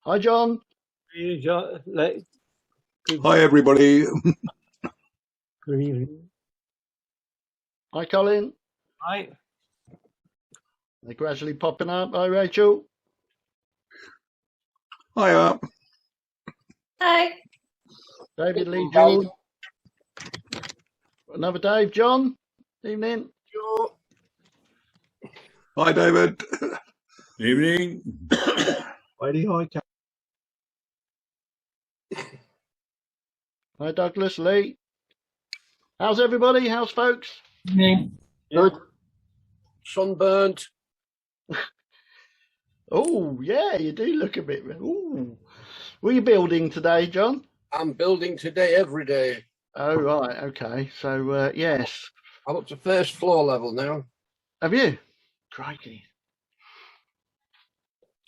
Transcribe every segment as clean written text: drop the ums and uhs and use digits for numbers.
Hi, John. Hi, everybody. Good evening. Hi, Colin. Hi. They're gradually popping up. Hi, Rachel. Hiya. Hi. David Lee Jordan. Another Dave. John. Evening. Hi, David. Evening. Lady, hi. Hi, Douglas Lee. How's everybody? How's folks? Evening. Good. Sunburnt. Oh, yeah, you do look a bit. Ooh. What are you building today, John? I'm building today every day. Oh, right. Okay. So, yes. I'm up to first floor level now. Have you? Crikey.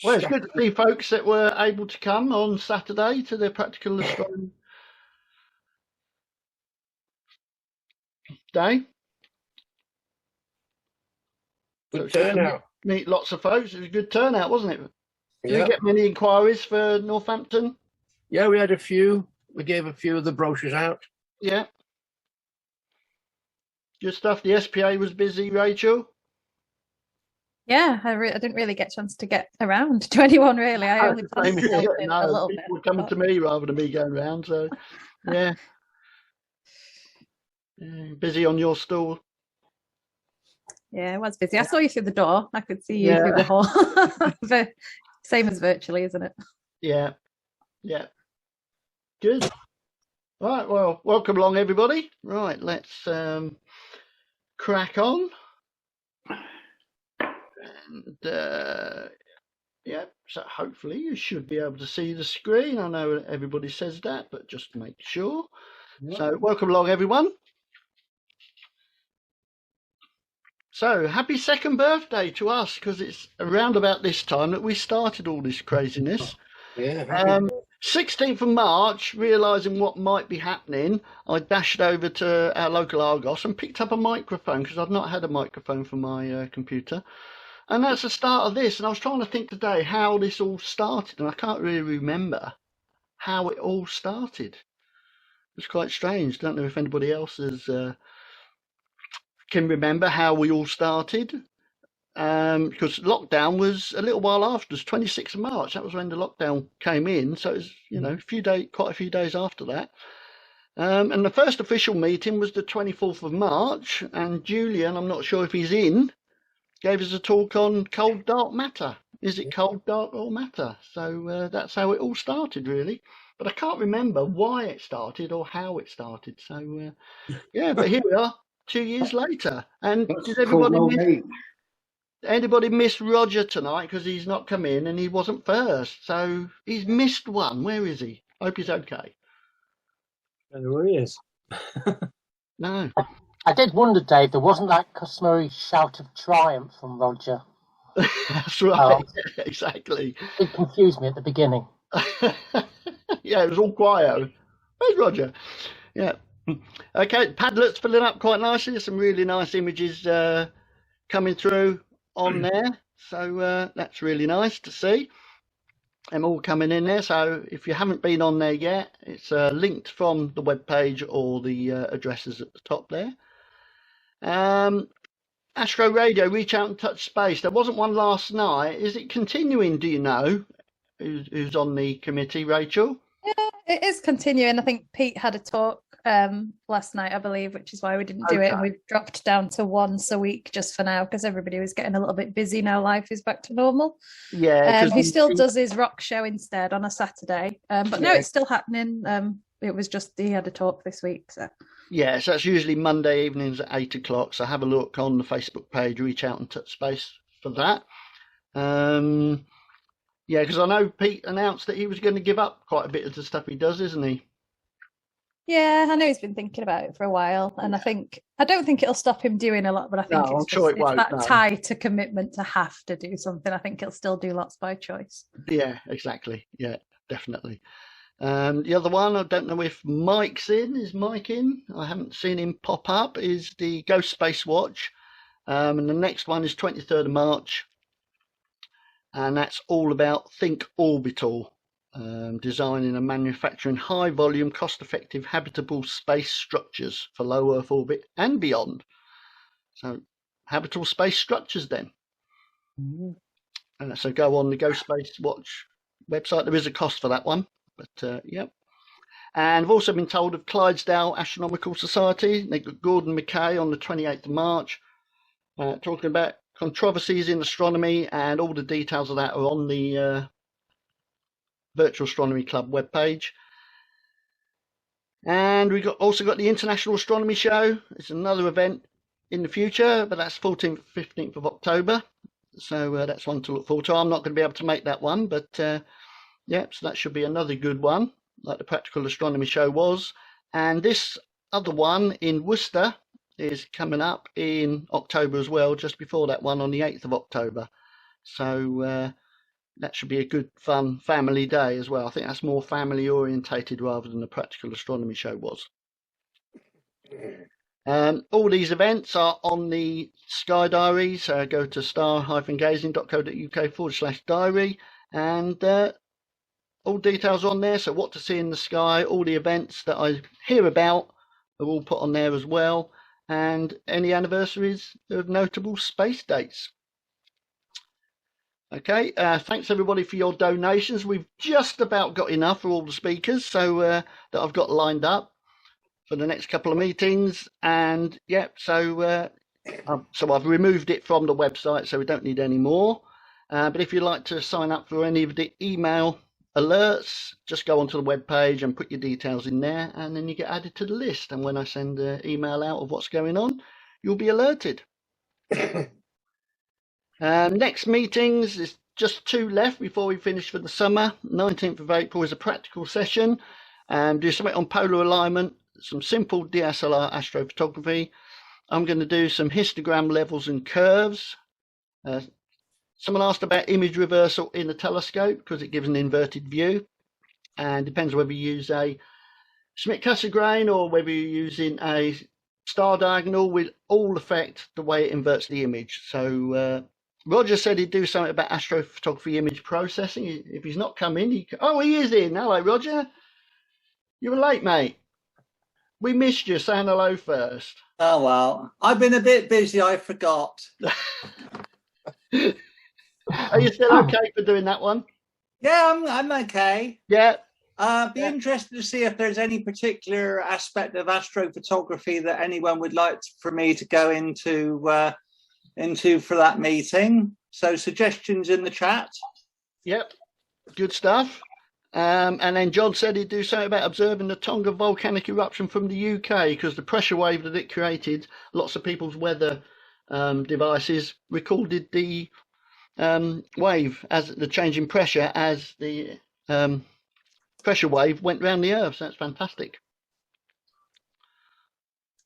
Well, it's good to see folks that were able to come on Saturday to the practical astronomy day. Good turnout. Meet lots of folks. It was a good turnout, wasn't it? Did Yeah. you get many inquiries for Northampton? Yeah, we had a few. We gave a few of the brochures out. Yeah. Good stuff. The SPA was busy, Rachel. Yeah, I didn't really get a chance to get around to anyone, really. I only planned to help in a little bit. People were coming to me rather than me going round. So, yeah. Busy on your stall. Yeah, it was busy. I saw you through the door. I could see you through the hall. Same as virtually, isn't it? Yeah. Yeah. Good. Right. Well, welcome along, everybody. Right. Let's crack on. And yeah, so hopefully you should be able to see the screen. I know everybody says that, but just to make sure. Yep. So welcome along, everyone. So happy second birthday to us, because it's around about this time that we started all this craziness. Yeah. 16th of March, realising what might be happening, I dashed over to our local Argos and picked up a microphone, because I've not had a microphone for my computer. And that's the start of this. And I was trying to think today how this all started, and I can't really remember how it all started. It was quite strange. Don't know if anybody else can remember how we all started. Because lockdown was a little while after, it was 26th of March. That was when the lockdown came in. So it was, quite a few days after that. And the first official meeting was the 24th of March. And Julian, I'm not sure if he's in, gave us a talk on cold, dark matter. Is it cold, dark, or matter? So that's how it all started, really. But I can't remember why it started or how it started. So, yeah, but here we are 2 years later. And did anybody miss Roger tonight because he's not come in and he wasn't first? So he's missed one. Where is he? Hope he's okay. There he is. No. I did wonder, Dave, there wasn't that customary shout of triumph from Roger. That's right. Exactly. It confused me at the beginning. Yeah, it was all quiet. Where's Roger? Yeah. Okay, Padlet's filling up quite nicely. There's some really nice images coming through on there. So that's really nice to see. Them all coming in there. So if you haven't been on there yet, it's linked from the webpage or the addresses at the top there. Astro Radio, reach out and touch space. There wasn't one last night. Is it continuing? Do you know who's on the committee, Rachel? Yeah, it is continuing. I think Pete had a talk last night, I believe, which is why we didn't do it. And we've dropped down to once a week just for now because everybody was getting a little bit busy now. Life is back to normal. Yeah. He still does his rock show instead on a Saturday. But no, it's still happening. It was just he had a talk this week. So. Yeah, so that's usually Monday evenings at 8 o'clock. So have a look on the Facebook page, reach out and touch space for that. Yeah, because I know Pete announced that he was going to give up quite a bit of the stuff he does, isn't he? Yeah, I know he's been thinking about it for a while, and I don't think it'll stop him doing a lot, but I think it's that tie to commitment to have to do something. I think he'll still do lots by choice. Yeah, exactly. Yeah, definitely. The other one, I don't know if Mike's in. Is Mike in? I haven't seen him pop up. Is the Ghost Space Watch. And the next one is 23rd of March. And that's all about Think Orbital. designing and manufacturing high-volume, cost-effective, habitable space structures for low Earth orbit and beyond. So, habitable space structures then. So go on the Go Space Watch website. There is a cost for that one, but yep. And I've also been told of Clydesdale Astronomical Society. They've got Gordon Mackay on the 28th of March, talking about controversies in astronomy, and all the details of that are on the Virtual Astronomy Club webpage. And we've also got the International Astronomy Show. It's another event in the future, but that's 14th, 15th of October. So that's one to look forward to. I'm not going to be able to make that one, but yeah, so that should be another good one, like the Practical Astronomy Show was. And this other one in Worcester is coming up in October as well, just before that one on the 8th of October. So that should be a good, fun family day as well. I think that's more family orientated rather than the Practical Astronomy Show was. All these events are on the Sky Diary, so go to star-gazing.co.uk/diary, and all details on there. So what to see in the sky, all the events that I hear about are all put on there as well, and any anniversaries of notable space dates. Okay, thanks everybody for your donations. We've just about got enough for all the speakers, so that I've got lined up for the next couple of meetings. And yeah, so I've removed it from the website, so we don't need any more. But if you'd like to sign up for any of the email alerts, just go onto the web page and put your details in there, and then you get added to the list. And when I send an email out of what's going on, you'll be alerted. Next meetings is just 2 left before we finish for the summer. 19th of April is a practical session. Do something on polar alignment, some simple DSLR astrophotography. I'm going to do some histogram levels and curves. Someone asked about image reversal in a telescope because it gives an inverted view, and depends whether you use a Schmidt-Cassegrain or whether you're using a star diagonal, will all affect the way it inverts the image. So Roger said he'd do something about astrophotography image processing. If he's not come in, he is in. Hello, Roger. You were late, mate. We missed you. Saying hello first. Oh, well, I've been a bit busy. I forgot. Are you still okay for doing that one? Yeah, I'm okay. Yeah. Be interested to see if there's any particular aspect of astrophotography that anyone would like for me to go into for that meeting. So suggestions in the chat. Yep, good stuff. And then John said he'd do something about observing the Tonkin volcanic eruption from the UK, because the pressure wave that it created, lots of people's weather devices recorded the wave as the change in pressure as the pressure wave went around the Earth. So that's fantastic.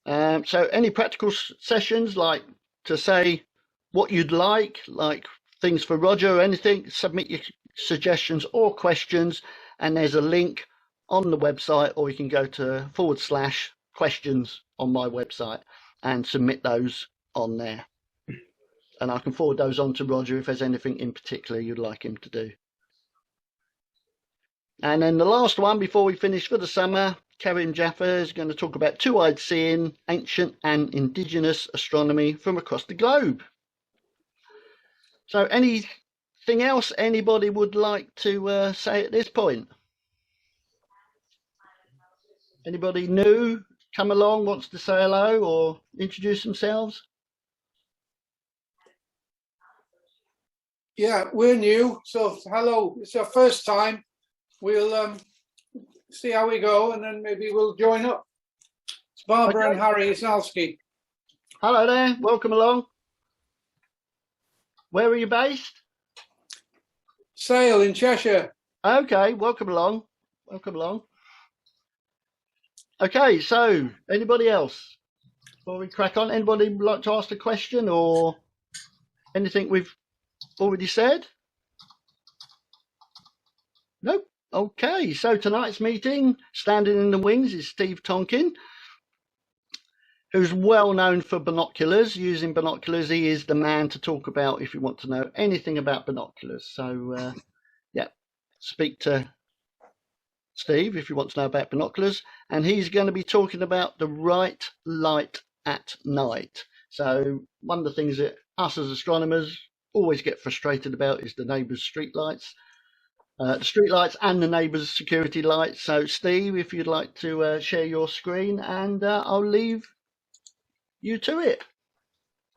So any practical sessions, like to say what you'd like things for Roger or anything, submit your suggestions or questions, and there's a link on the website, or you can go to /questions on my website and submit those on there. And I can forward those on to Roger if there's anything in particular you'd like him to do. And then the last one before we finish for the summer, Karim Jaffa is going to talk about two-eyed seeing, ancient and indigenous astronomy from across the globe. So anything else anybody would like to say at this point? Anybody new come along, wants to say hello or introduce themselves? Yeah, we're new, so hello. It's our first time. We'll see how we go, and then maybe we'll join up. It's Barbara and Harry Isalski. Hello there, welcome along. Where are you based? Sale in Cheshire. Okay, welcome along. Welcome along. Okay, so anybody else? Before we crack on, anybody would like to ask a question or anything we've already said? Nope. Okay, so tonight's meeting, standing in the wings, is Steve Tonkin, who's well known for binoculars. Using binoculars, he is the man to talk about if you want to know anything about binoculars. So, yeah, speak to Steve, if you want to know about binoculars, and he's going to be talking about the right light at night. So one of the things that us as astronomers always get frustrated about is the neighbours' street lights. The street lights and the neighbours' security lights. So Steve, if you'd like to share your screen, and I'll leave you to it.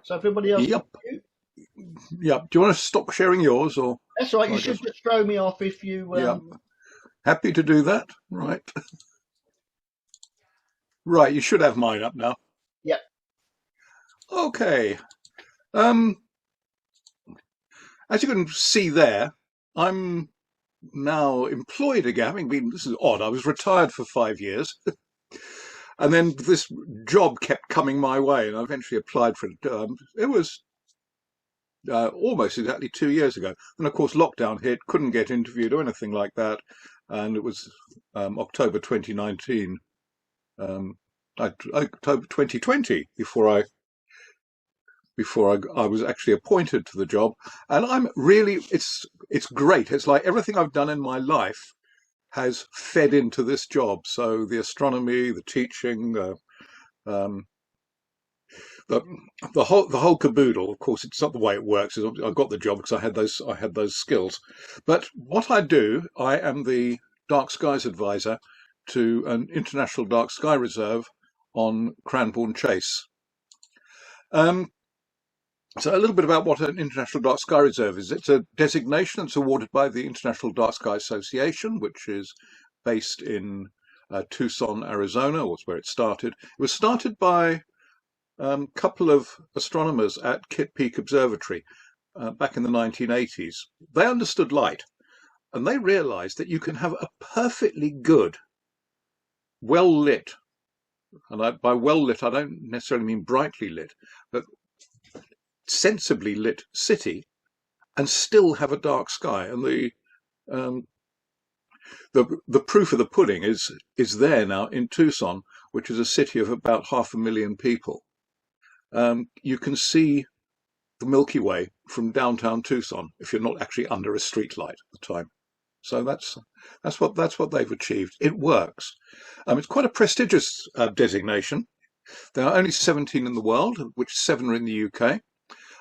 So everybody else. Yep. Yep. Do you want to stop sharing yours, or? That's right. You should just throw me off if you. Yep. Happy to do that. Right. Right. You should have mine up now. Yep. Okay. As you can see there, I'm now employed again. Having been, this is odd. I was retired for 5 years. And then this job kept coming my way, and I eventually applied for it. It was almost exactly 2 years ago. And of course, lockdown hit, couldn't get interviewed or anything like that. And it was October 2019, October 2020 before I was actually appointed to the job. And I'm really, it's great. It's like everything I've done in my life has fed into this job. So the astronomy, the teaching, the whole caboodle. Of course, it's not the way it works. I got the job because I had those skills. But what I do, I am the dark skies advisor to an international dark sky reserve on Cranbourne Chase. So a little bit about what an international dark sky reserve is. It's a designation that's awarded by the International Dark Sky Association, which is based in Tucson, Arizona, was where it started. It was started by a couple of astronomers at Kitt Peak Observatory back in the 1980s. They understood light, and they realized that you can have a perfectly good, well-lit, and by well-lit I don't necessarily mean brightly lit, but sensibly lit city and still have a dark sky. And the proof of the pudding is there now in Tucson, which is a city of about 500,000 people. You can see the Milky Way from downtown Tucson if you're not actually under a street light at the time. So that's what they've achieved. It works. It's quite a prestigious designation. There are only 17 in the world, of which 7 are in the UK.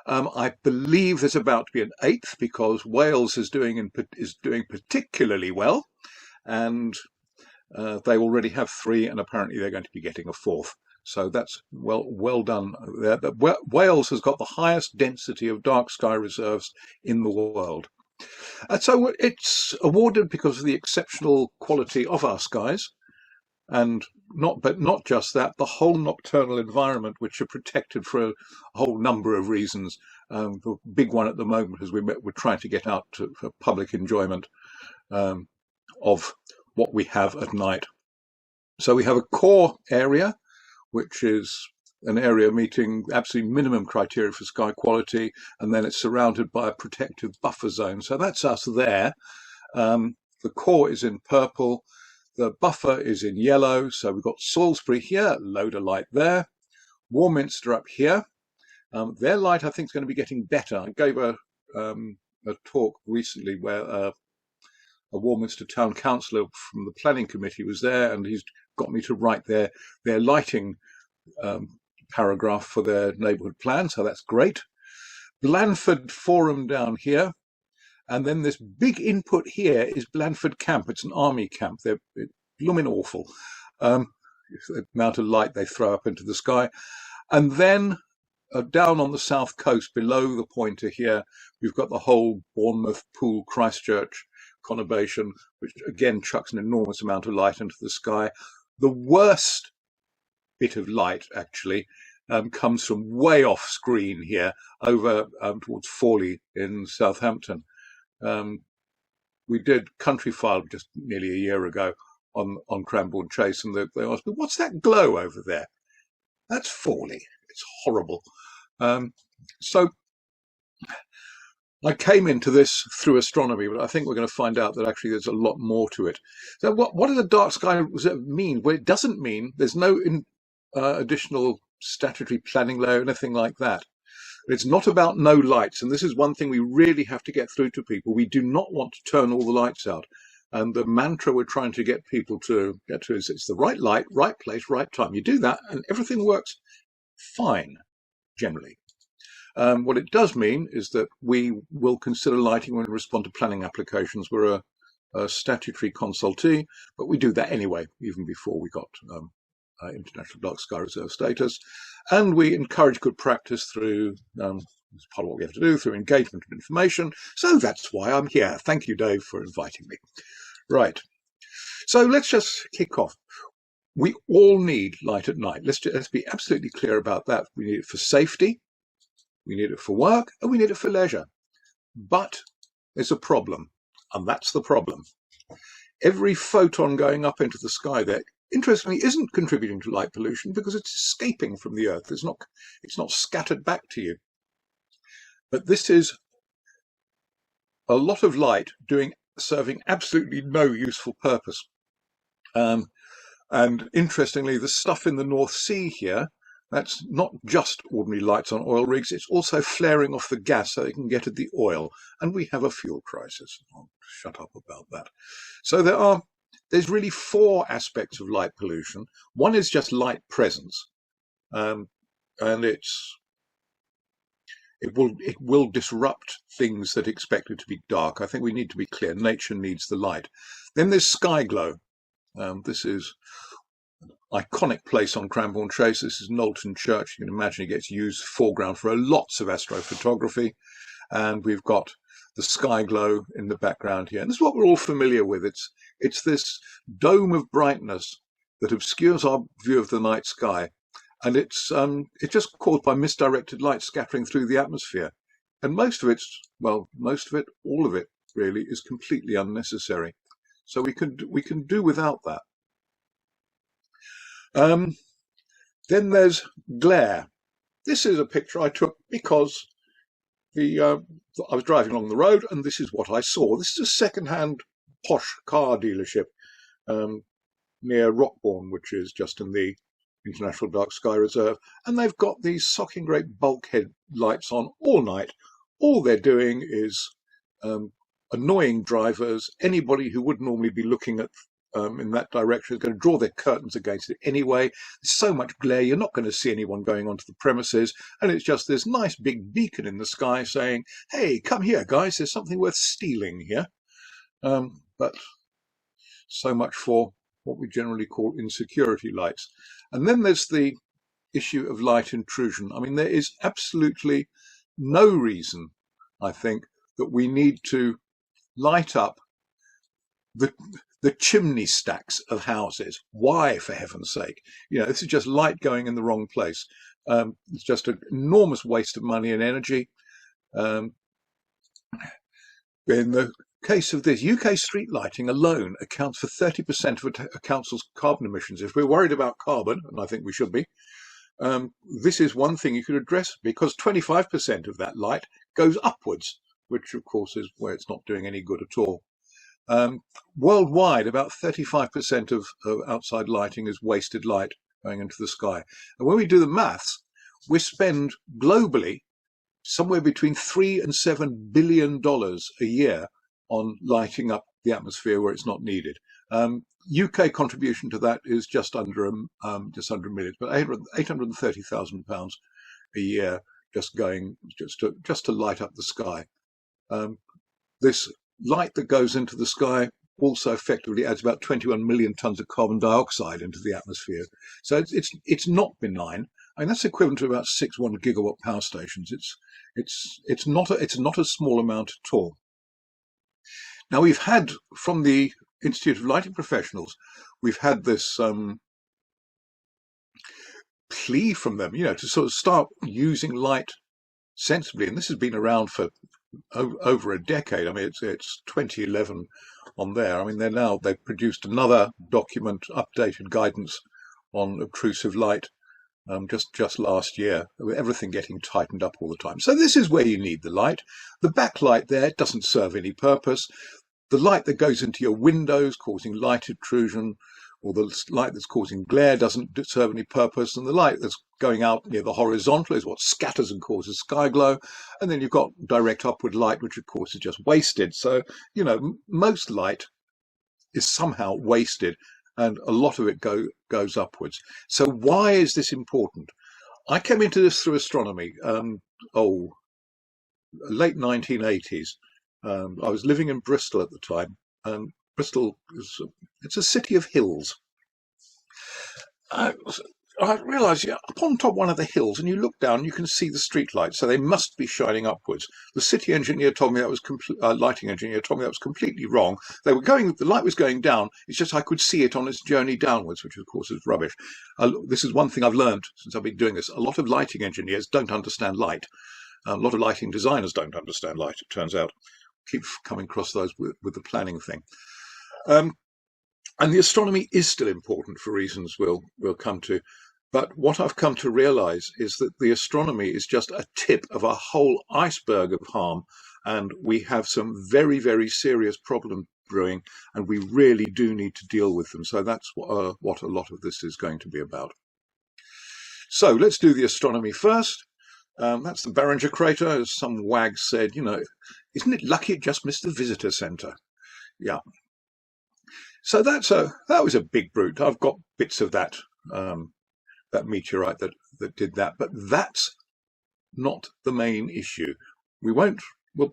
I believe there's about to be an 8th because Wales is doing particularly well, and they already have 3, and apparently they're going to be getting a 4th. So that's well done there. Wales has got the highest density of dark sky reserves in the world. So it's awarded because of the exceptional quality of our skies, and not just that, the whole nocturnal environment, which are protected for a whole number of reasons. The big one at the moment is we're trying to get out for public enjoyment of what we have at night. So we have a core area, which is an area meeting absolute minimum criteria for sky quality, and then it's surrounded by a protective buffer zone. So that's us there. The core is in purple. The buffer is in yellow. So we've got Salisbury here, load of light there. Warminster up here. Their light, I think, is going to be getting better. I gave a talk recently where a Warminster town councillor from the planning committee was there, and he's got me to write their lighting paragraph for their neighbourhood plan. So that's great. Blandford Forum down here. And then this big input here is Blandford Camp. It's an army camp. They're blooming awful. The amount of light they throw up into the sky. And then down on the south coast, below the pointer here, we've got the whole Bournemouth, Poole, Christchurch conurbation, which again chucks an enormous amount of light into the sky. The worst bit of light, actually, comes from way off screen here, over towards Fawley in Southampton. We did Country File just nearly a year ago on Cranbourne Chase, and they asked me, "What's that glow over there?" That's Fawley. It's horrible. So I came into this through astronomy, but I think we're going to find out that actually there's a lot more to it. So what does a dark sky reserve mean? Well, it doesn't mean there's no additional statutory planning layer or anything like that. It's not about no lights, and this is one thing we really have to get through to people. We do not want to turn all the lights out. And the mantra we're trying to get people to get to is it's the right light, right place, right time. You do that and everything works fine, generally. What it does mean is that we will consider lighting when we respond to planning applications. We're a statutory consultee, but we do that anyway, even before we got International Dark Sky Reserve status. And we encourage good practice through, it's part of what we have to do, through engagement and information. So that's why I'm here. Thank you, Dave, for inviting me. Right. So let's just kick off. We all need light at night. Let's be absolutely clear about that. We need it for safety, we need it for work, and we need it for leisure. But there's a problem, and that's the problem. Every photon going up into the sky there, interestingly, isn't contributing to light pollution because it's escaping from the Earth. It's not scattered back to you. But this is a lot of light serving absolutely no useful purpose. And interestingly, the stuff in the North Sea here, that's not just ordinary lights on oil rigs, it's also flaring off the gas so they can get at the oil. And we have a fuel crisis. I'll shut up about that. So there's really 4 aspects of light pollution. One is just light presence. And it will disrupt things that expect it to be dark. I think we need to be clear. Nature needs the light. Then there's sky glow. This is an iconic place on Cranbourne Chase. This is Knowlton Church. You can imagine it gets used foreground for lots of astrophotography. And we've got the sky glow in the background here. And this is what we're all familiar with. It's this dome of brightness that obscures our view of the night sky. And it's just caused by misdirected light scattering through the atmosphere. And most of it, all of it really is completely unnecessary. So we can do without that. Then there's glare. This is a picture I took because I was driving along the road and this is what I saw. This is a second-hand posh car dealership near Rockbourne, which is just in the International Dark Sky Reserve, and they've got these socking great bulkhead lights on all night. All they're doing is annoying drivers. Anybody who would normally be looking at in that direction is going to draw their curtains against it anyway. There's so much glare, you're not going to see anyone going onto the premises, and it's just this nice big beacon in the sky saying, hey, come here, guys, there's something worth stealing here. But so much for what we generally call insecurity lights. And then there's the issue of light intrusion. I mean, there is absolutely no reason, I think, that we need to light up the chimney stacks of houses. Why, for heaven's sake? You know, this is just light going in the wrong place. It's just an enormous waste of money and energy. In the case of this, UK street lighting alone accounts for 30% of a council's carbon emissions. If we're worried about carbon, and I think we should be, this is one thing you could address, because 25% of that light goes upwards, which of course is where it's not doing any good at all. Worldwide, about 35% of outside lighting is wasted light going into the sky. And when we do the maths, we spend globally somewhere between $3 and $7 billion a year on lighting up the atmosphere where it's not needed. UK contribution to that is just under a million, but £830,000 a year just to light up the sky. This light that goes into the sky also effectively adds about 21 million tons of carbon dioxide into the atmosphere. So it's not benign. I mean, that's equivalent to about 6 1 gigawatt power stations. It's not a small amount at all. Now, we've had, from the Institute of Lighting Professionals, we've had this plea from them, you know, to sort of start using light sensibly. And this has been around for over a decade. I mean, it's 2011 on there. I mean, they've produced another document, updated guidance on obtrusive light just last year, with everything getting tightened up all the time. So this is where you need the light. The backlight there doesn't serve any purpose. The light that goes into your windows causing light intrusion, or the light that's causing glare, doesn't serve any purpose. And the light that's going out near the horizontal is what scatters and causes sky glow. And then you've got direct upward light, which of course is just wasted. So, you know, most light is somehow wasted, and a lot of it goes upwards. So why is this important? I came into this through astronomy, late 1980s. I was living in Bristol at the time, and Bristol it's a city of hills. I realised, up on top of one of the hills, and you look down, you can see the street lights, so they must be shining upwards. The city engineer told me that was lighting engineer told me that was completely wrong. The light was going down. It's just I could see it on its journey downwards, which of course is rubbish. This is one thing I've learned since I've been doing this. A lot of lighting engineers don't understand light. A lot of lighting designers don't understand light. It turns out, keep coming across those with the planning thing. And the astronomy is still important for reasons we'll come to. But what I've come to realise is that the astronomy is just a tip of a whole iceberg of harm, and we have some very, very serious problems brewing, and we really do need to deal with them. So that's what a lot of this is going to be about. So let's do the astronomy first. That's the Barringer crater, as some wag said. Isn't it lucky it just missed the visitor centre? Yeah. So that was a big brute. I've got bits of that that meteorite that did that, but that's not the main issue. We'll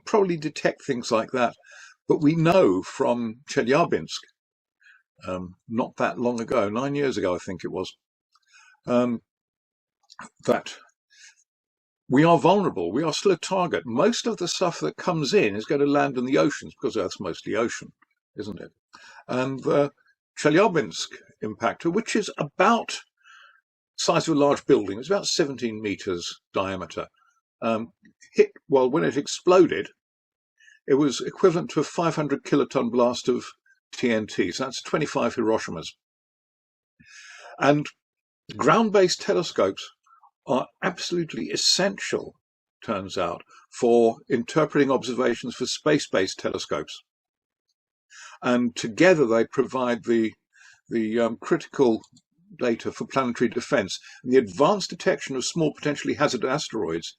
probably detect things like that, but we know from Chelyabinsk, not that long ago, 9 years ago, I think it was, that we are vulnerable. We are still a target. Most of the stuff that comes in is going to land in the oceans because Earth's mostly ocean, isn't it? And the Chelyabinsk impactor, which is about size of a large building, it's about 17 meters diameter, when it exploded, it was equivalent to a 500 kiloton blast of TNT. So that's 25 Hiroshimas. And ground-based telescopes are absolutely essential, turns out, for interpreting observations for space-based telescopes. And together they provide the critical data for planetary defense. And the advanced detection of small potentially hazardous asteroids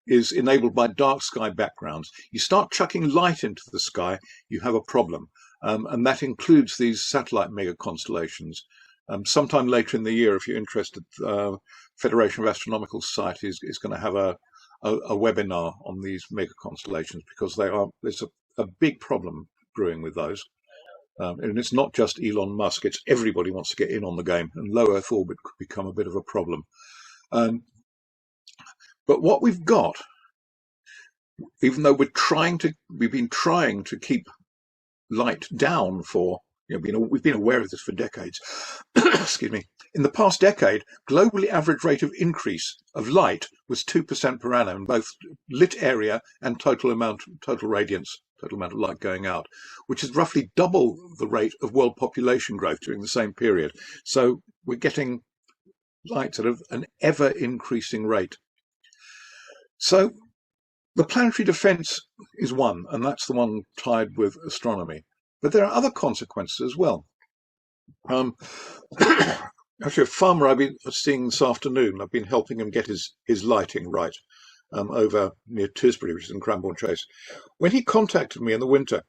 is enabled by dark sky backgrounds. You start chucking light into the sky, you have a problem. And that includes these satellite mega constellations. Sometime later in the year, if you're interested, Federation of Astronomical Societies is going to have a webinar on these mega constellations, because there's a big problem brewing with those. And it's not just Elon Musk, it's everybody wants to get in on the game, and low Earth orbit could become a bit of a problem. But what we've got, even though we've been trying to keep light down for, we've been aware of this for decades. Excuse me. In the past decade, globally average rate of increase of light was 2% per annum in both lit area and total radiance, total amount of light going out, which is roughly double the rate of world population growth during the same period. So we're getting light at an ever increasing rate. So the planetary defense is one, and that's the one tied with astronomy. But there are other consequences as well. Actually, a farmer I've been seeing this afternoon, I've been helping him get his lighting right over near Tisbury, which is in Cranbourne Chase. When he contacted me in the winter,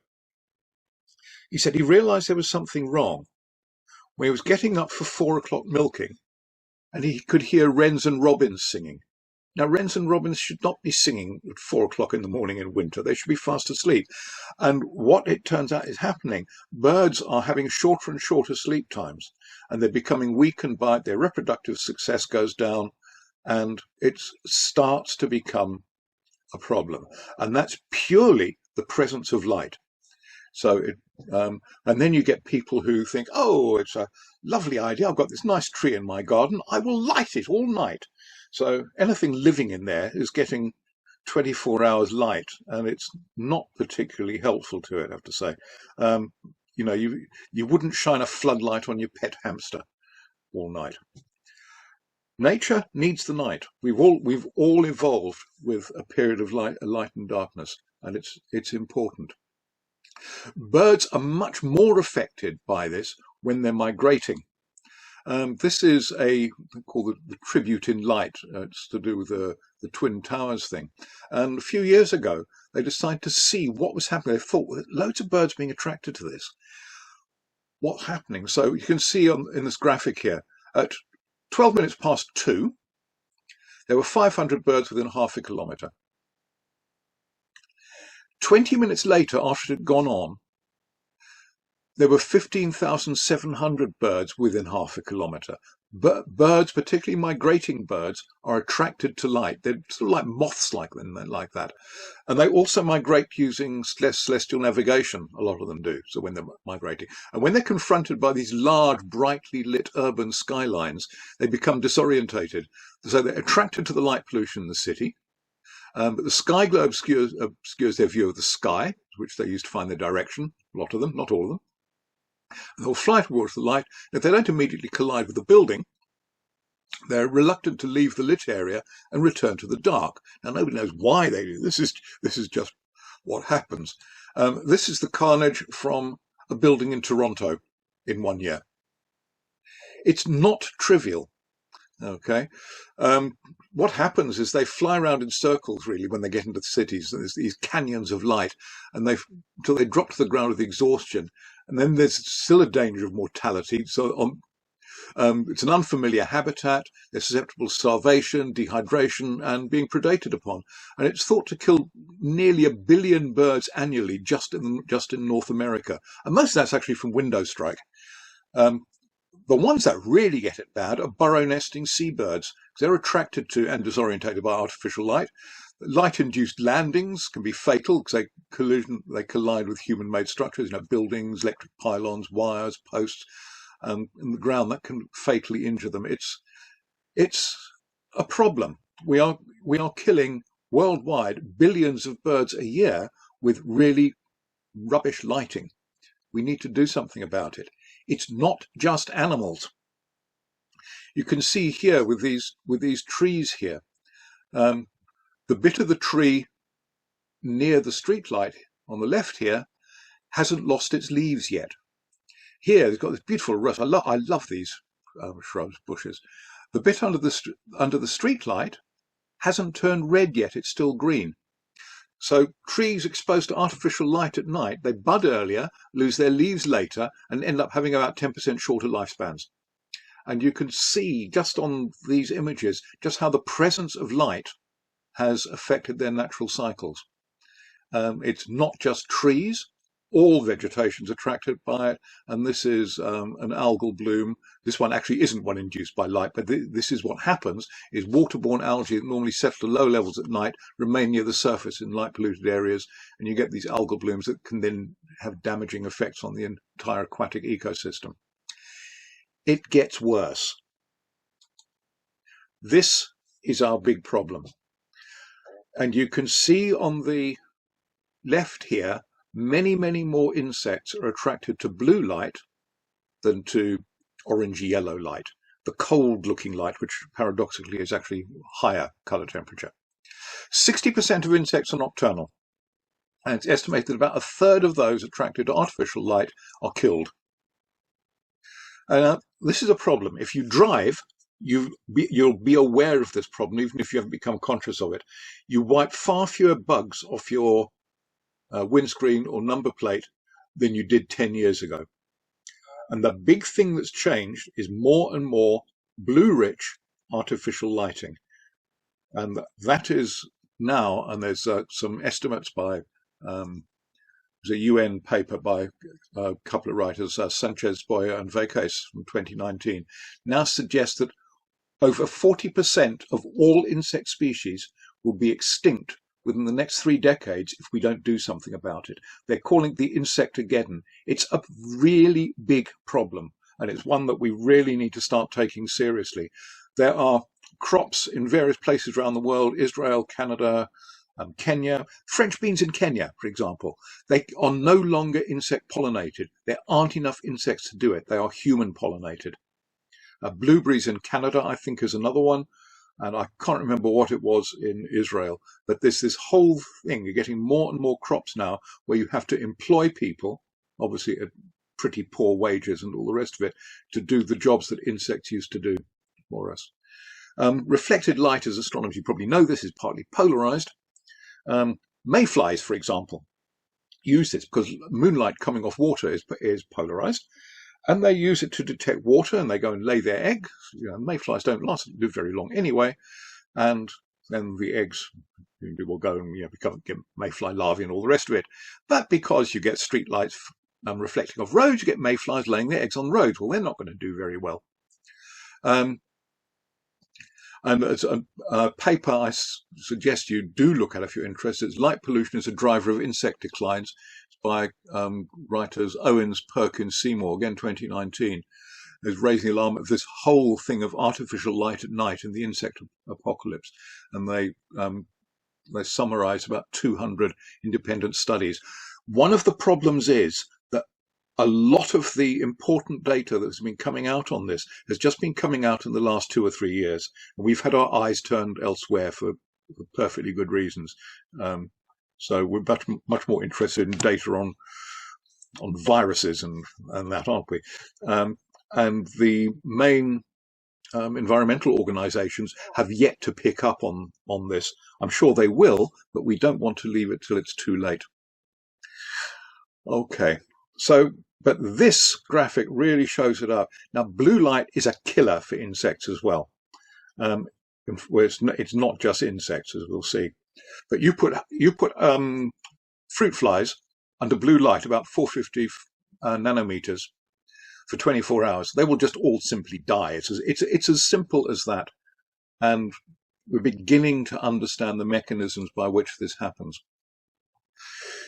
he said he realised there was something wrong. When he was getting up for 4 o'clock milking, and he could hear wrens and robins singing. Now, wrens and robins should not be singing at 4 o'clock in the morning in winter. They should be fast asleep. And what it turns out is happening, birds are having shorter and shorter sleep times, and they're becoming weakened by it. Their reproductive success goes down, and it starts to become a problem. And that's purely the presence of light. So, and then you get people who think, oh, it's a lovely idea. I've got this nice tree in my garden. I will light it all night. So anything living in there is getting 24 hours light, and it's not particularly helpful to it, I have to say. You wouldn't shine a floodlight on your pet hamster all night. Nature needs the night. We've all evolved with a period of light and darkness, and it's important. Birds are much more affected by this when they're migrating. This is called the tribute in light. It's to do with the Twin Towers thing. And a few years ago, they decided to see what was happening. They thought loads of birds being attracted to this. what's happening. So you can see in this graphic here, at 12 minutes past 2, there were 500 birds within half a kilometre. 20 minutes later, after it had gone on, there were 15,700 birds within half a kilometre. But birds, particularly migrating birds, are attracted to light. They're sort of like moths like that. And they also migrate using celestial navigation. A lot of them do, so when they're migrating. And when they're confronted by these large, brightly lit urban skylines, they become disorientated. So they're attracted to the light pollution in the city. But the sky glow obscures their view of the sky, which they use to find their direction. A lot of them, not all of them. They'll fly towards the light. If they don't immediately collide with the building, they're reluctant to leave the lit area and return to the dark. Now, nobody knows why they do this. This is just what happens. This is the carnage from a building in Toronto in 1 year. It's not trivial. Okay, what happens is they fly around in circles really when they get into the cities. There's these canyons of light, and until they drop to the ground with exhaustion, and then there's still a danger of mortality. So it's an unfamiliar habitat. They're susceptible to starvation, dehydration, and being predated upon. And it's thought to kill nearly 1 billion birds annually just in North America, and most of that's actually from window strike. The ones that really get it bad are burrow nesting seabirds. They're attracted to and disorientated by artificial light. Light-induced landings can be fatal because they collide with human-made structures, buildings, electric pylons, wires, posts, in the ground. That can fatally injure them. It's a problem. We are killing worldwide billions of birds a year with really rubbish lighting. We need to do something about it. It's not just animals. You can see here with these trees here, the bit of the tree near the streetlight on the left here hasn't lost its leaves yet. Here it's got this beautiful rust. I love these shrubs, bushes. The bit under the streetlight hasn't turned red yet. It's still green. So trees exposed to artificial light at night, they bud earlier, lose their leaves later, and end up having about 10% shorter lifespans. And you can see just on these images just how the presence of light has affected their natural cycles. It's not just trees. All vegetation's attracted by it, and this is an algal bloom. This one actually isn't one induced by light, but this is what happens, is waterborne algae that normally settle to low levels at night remain near the surface in light-polluted areas, and you get these algal blooms that can then have damaging effects on the entire aquatic ecosystem. It gets worse. This is our big problem. And you can see on the left here, many, many more insects are attracted to blue light than to orange-yellow light, the cold-looking light, which paradoxically is actually higher colour temperature. 60% of insects are nocturnal, and it's estimated that about 1/3 of those attracted to artificial light are killed. This is a problem. If you drive, you'll be aware of this problem, even if you haven't become conscious of it. You wipe far fewer bugs off your windscreen or number plate than you did 10 years ago. And the big thing that's changed is more and more blue-rich artificial lighting. And that is now, and there's some estimates by, there's a UN paper by a couple of writers, Sanchez, Boyer and Vekes from 2019, now suggests that over 40% of all insect species will be extinct within the next 3 decades if we don't do something about it. They're calling it the Insectageddon. It's a really big problem, and it's one that we really need to start taking seriously. There are crops in various places around the world, Israel, Canada, Kenya, French beans in Kenya, for example. They are no longer insect pollinated. There aren't enough insects to do it. They are human pollinated. Blueberries in Canada, I think, is another one. And I can't remember what it was in Israel, but there's this whole thing. You're getting more and more crops now where you have to employ people, obviously at pretty poor wages and all the rest of it, to do the jobs that insects used to do for us. Reflected light as astronomers, you probably know this, is partly polarized. Mayflies, for example, use this because moonlight coming off water is polarized. And they use it to detect water, and they go and lay their eggs. Mayflies don't live very long anyway, and then the eggs will go and get mayfly larvae and all the rest of it. But because you get street lights reflecting off roads, you get mayflies laying their eggs on roads. Well, they're not going to do very well. And it's a paper I suggest you do look at if you're interested. It's Light Pollution as a Driver of Insect Declines. It's by writers Owens, Perkins, Seymour, again 2019. Is raising the alarm of this whole thing of artificial light at night in the insect apocalypse. And they summarize about 200 independent studies. One of the problems is that a lot of the important data that's been coming out on this has just been coming out in the last 2 or 3 years. And we've had our eyes turned elsewhere for perfectly good reasons. So we're much more interested in data on viruses and that, aren't we? And the main environmental organizations have yet to pick up on this. I'm sure they will, but we don't want to leave it till it's too late. Okay, but this graphic really shows it up. Now, blue light is a killer for insects as well. It's not just insects, as we'll see. But you put fruit flies under blue light, about 450 nanometers, for 24 hours, they will just all simply die. It's as simple as that. And we're beginning to understand the mechanisms by which this happens.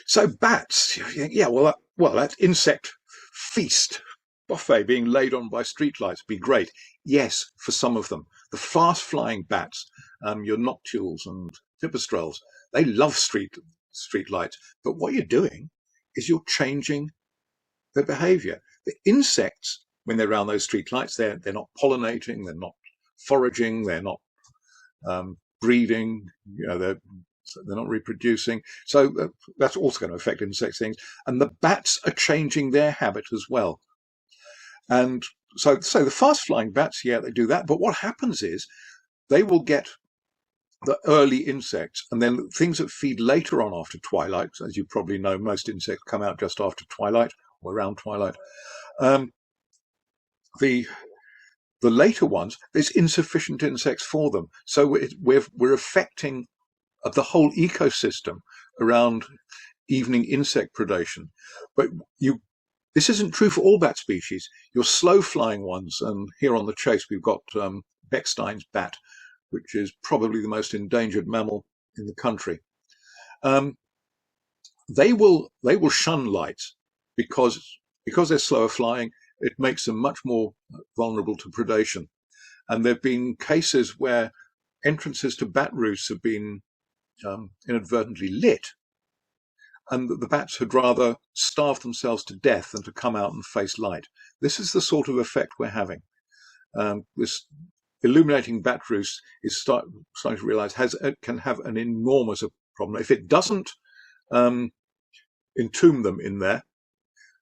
So bats, that insect feast buffet being laid on by streetlights would be great. Yes, for some of them. The fast-flying bats, your noctules and pipistrelles, they love street lights. But what you're doing is you're changing their behavior. The insects, when they're around those street lights, they're not pollinating, they're not foraging, they're not breeding, they're not reproducing. So that's also going to affect insect things. And the bats are changing their habit as well. And so the fast-flying bats, yeah, they do that. But what happens is they will get the early insects, and then things that feed later on after twilight. As you probably know, most insects come out just after twilight or around twilight. The later ones, there's insufficient insects for them. So we're affecting the whole ecosystem around evening insect predation. But this isn't true for all bat species. Your slow-flying ones, and here on the chase we've got Beckstein's bat, which is probably the most endangered mammal in the country. They will shun light because they're slower flying. It makes them much more vulnerable to predation. And there have been cases where entrances to bat roosts have been inadvertently lit, and the bats had rather starve themselves to death than to come out and face light. This is the sort of effect we're having. This illuminating bat roost is starting to realize can have an enormous problem. If it doesn't entomb them in there,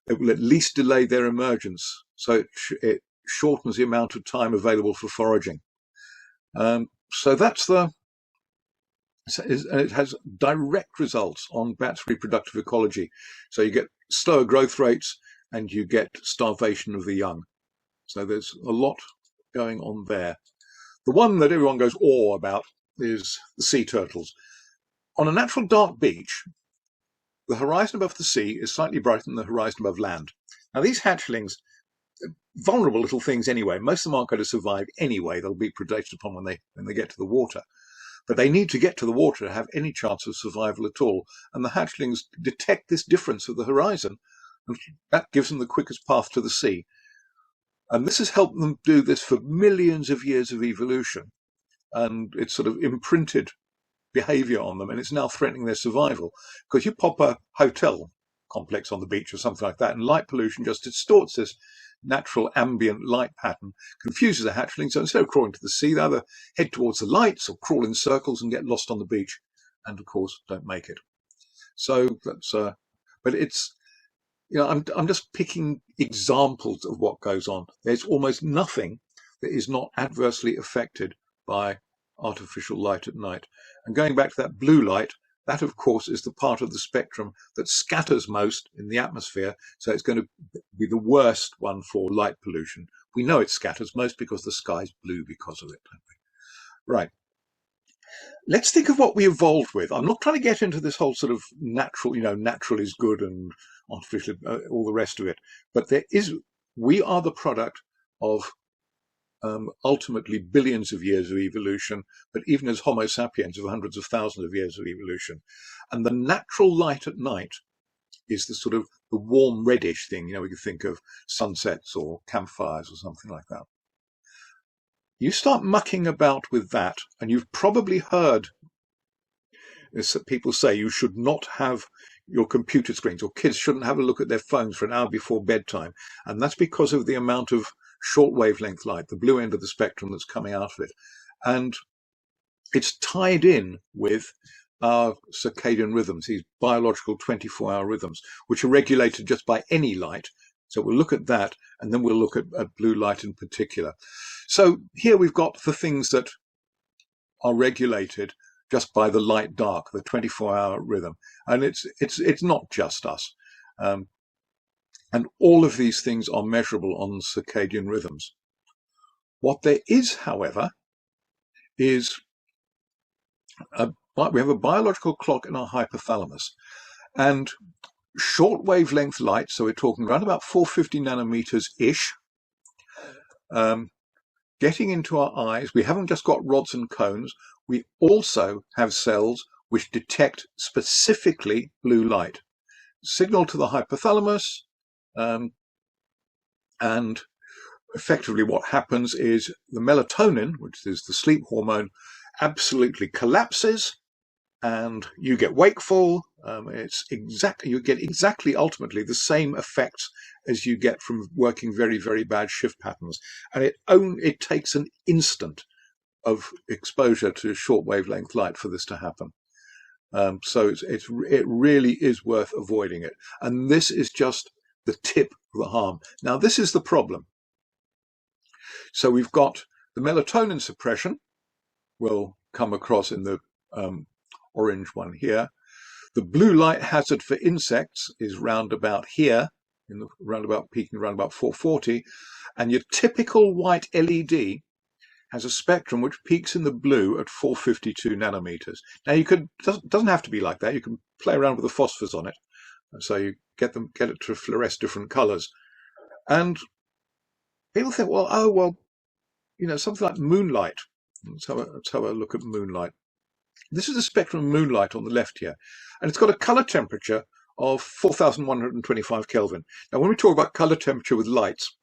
it will at least delay their emergence, so it shortens the amount of time available for foraging. So it has direct results on bats' reproductive ecology. So you get slower growth rates and you get starvation of the young. So there's a lot going on there. The one that everyone goes awe about is the sea turtles. On a natural dark beach, the horizon above the sea is slightly brighter than the horizon above land. Now these hatchlings, vulnerable little things anyway, most of them aren't going to survive anyway. They'll be predated upon when they get to the water. But they need to get to the water to have any chance of survival at all. And the hatchlings detect this difference of the horizon, and that gives them the quickest path to the sea. And this has helped them do this for millions of years of evolution. And it's sort of imprinted behavior on them, and it's now threatening their survival. Because you pop a hotel complex on the beach or something like that, and light pollution just distorts this natural ambient light pattern, confuses the hatchling. So instead of crawling to the sea, they either head towards the lights or crawl in circles and get lost on the beach, and of course don't make it. So that's but it's, I'm just picking examples of what goes on. There's almost nothing that is not adversely affected by artificial light at night. And going back to that blue light, That, of course, is the part of the spectrum that scatters most in the atmosphere, so it's going to be the worst one for light pollution. We know it scatters most because the sky's blue because of it, don't we? Right. Let's think of what we evolved with. I'm not trying to get into this whole sort of natural, natural is good and artificial, all the rest of it. But we are the product of ultimately billions of years of evolution, but even as Homo sapiens of hundreds of thousands of years of evolution. And the natural light at night is the sort of the warm reddish thing. We can think of sunsets or campfires or something like that. You start mucking about with that, and you've probably heard people say you should not have your computer screens, or kids shouldn't have a look at their phones for an hour before bedtime. And that's because of the amount of short wavelength light, the blue end of the spectrum that's coming out of it. And it's tied in with our circadian rhythms, these biological 24-hour rhythms, which are regulated just by any light. So we'll look at that, and then we'll look at blue light in particular. So here we've got the things that are regulated just by the light dark, the 24-hour rhythm. And it's not just us. And all of these things are measurable on circadian rhythms. What there is, however, is we have a biological clock in our hypothalamus. And short wavelength light, so we're talking around about 450 nanometers-ish, getting into our eyes. We haven't just got rods and cones. We also have cells which detect specifically blue light. Signal to the hypothalamus, and effectively what happens is the melatonin, which is the sleep hormone, absolutely collapses, and you get wakeful. You get exactly ultimately the same effects as you get from working very, very bad shift patterns. And it takes an instant of exposure to short wavelength light for this to happen. So it really is worth avoiding it. And this is just the tip of the harm. Now, this is the problem. So we've got the melatonin suppression, will come across in the orange one here. The blue light hazard for insects is round about here, peaking around about 440. And your typical white LED has a spectrum which peaks in the blue at 452 nanometers. Now doesn't have to be like that. You can play around with the phosphors on it, so you get it to fluoresce different colors. And people think, something like moonlight. Let's have a look at moonlight. This is the spectrum of moonlight on the left here, and it's got a color temperature of 4,125 Kelvin. Now, when we talk about color temperature with lights,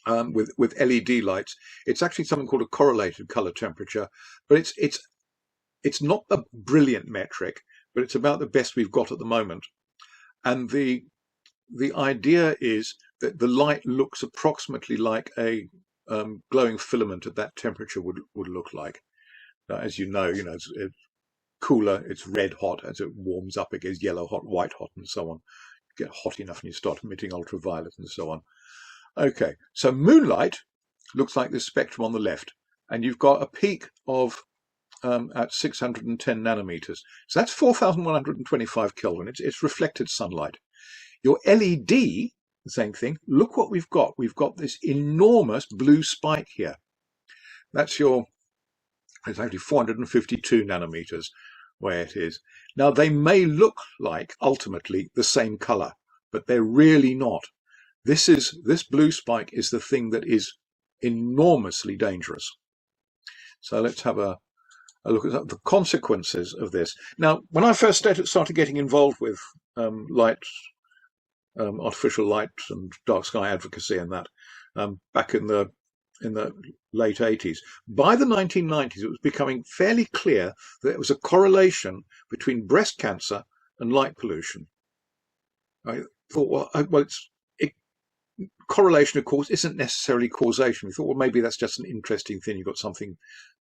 with LED lights, it's actually something called a correlated color temperature, but it's not a brilliant metric, but it's about the best we've got at the moment. And the idea is that the light looks approximately like a glowing filament at that temperature would look like. Now, as you know, it's cooler, it's red hot. As it warms up, it gets yellow hot, white hot, and so on. You get hot enough and you start emitting ultraviolet and so on. Okay, so moonlight looks like this spectrum on the left, and you've got a peak of at 610 nanometers. So that's 4,125 Kelvin. It's reflected sunlight. Your LED, the same thing. Look what we've got. We've got this enormous blue spike here. It's actually 452 nanometers where it is. Now, they may look like ultimately the same color, but they're really not. This blue spike is the thing that is enormously dangerous. So let's have a look at the consequences of this. Now, when I first started getting involved with artificial light and dark sky advocacy and that, back in the late 80s, by the 1990s, it was becoming fairly clear that there was a correlation between breast cancer and light pollution. I thought, correlation, of course, isn't necessarily causation. We thought, well, maybe that's just an interesting thing. You've got something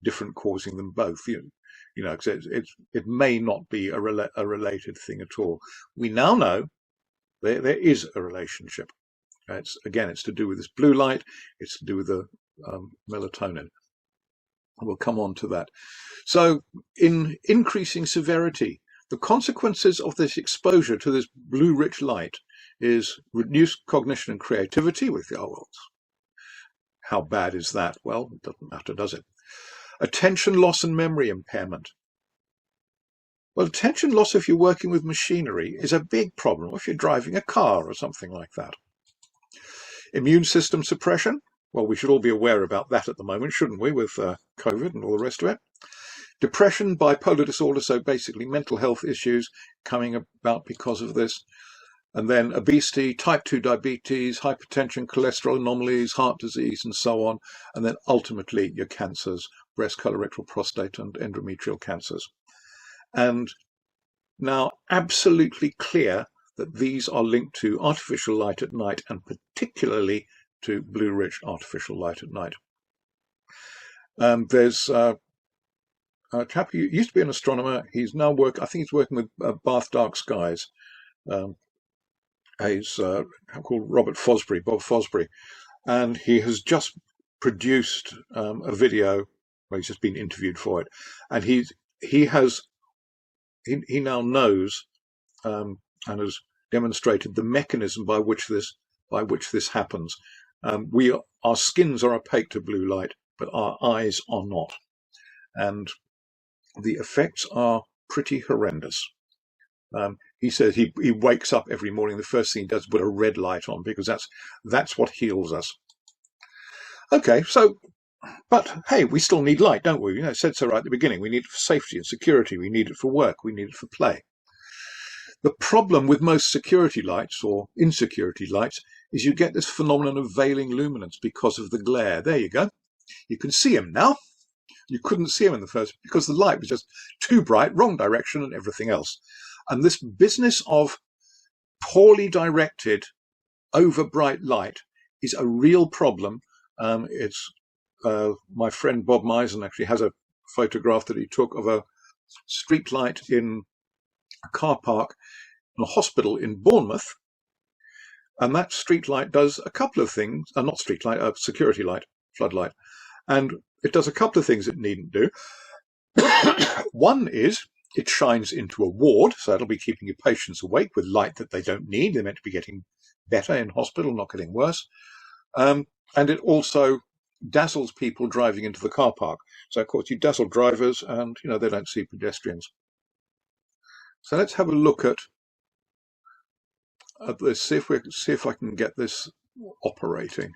different causing them both. Because it may not be a related thing at all. We now know there is a relationship. It's to do with this blue light. It's to do with the melatonin. We'll come on to that. So in increasing severity, the consequences of this exposure to this blue-rich light is reduced cognition and creativity. With well, how bad is that? Well, it doesn't matter, does it? Attention loss and memory impairment. Well, attention loss if you're working with machinery is a big problem, if you're driving a car or something like that. Immune system suppression. Well, we should all be aware about that at the moment, shouldn't we, with COVID and all the rest of it. Depression, bipolar disorder, so basically mental health issues coming about because of this. And then obesity, type 2 diabetes, hypertension, cholesterol anomalies, heart disease, and so on. And then ultimately your cancers, breast, colorectal, prostate, and endometrial cancers. And now absolutely clear that these are linked to artificial light at night, and particularly to blue-rich artificial light at night. There's a chap who used to be an astronomer. He's now I think he's working with Bath Dark Skies. He's called Bob Fosbury, and he has just produced a video where he's just been interviewed for it, and he now knows and has demonstrated the mechanism by which this happens. Our skins are opaque to blue light, but our eyes are not, and the effects are pretty horrendous. He says he wakes up every morning, the first thing he does is put a red light on, because that's what heals us. Okay, so, but hey, we still need light, don't we? You know, I said so right at the beginning. We need it for safety and security. We need it for work. We need it for play. The problem with most security lights or insecurity lights is you get this phenomenon of veiling luminance because of the glare. There you go. You can see him now. You couldn't see him in the first because the light was just too bright, wrong direction, and everything else. And this business of poorly directed, over bright light is a real problem. My friend Bob Misen actually has a photograph that he took of a street light in a car park in a hospital in Bournemouth. And that street light does a couple of things, not street light, a security light, floodlight. And it does a couple of things it needn't do. One is it shines into a ward, so that'll be keeping your patients awake with light that they don't need. They're meant to be getting better in hospital, not getting worse. And it also dazzles people driving into the car park. So, of course, you dazzle drivers and, you know, they don't see pedestrians. So let's have a look at this, see if I can get this operating.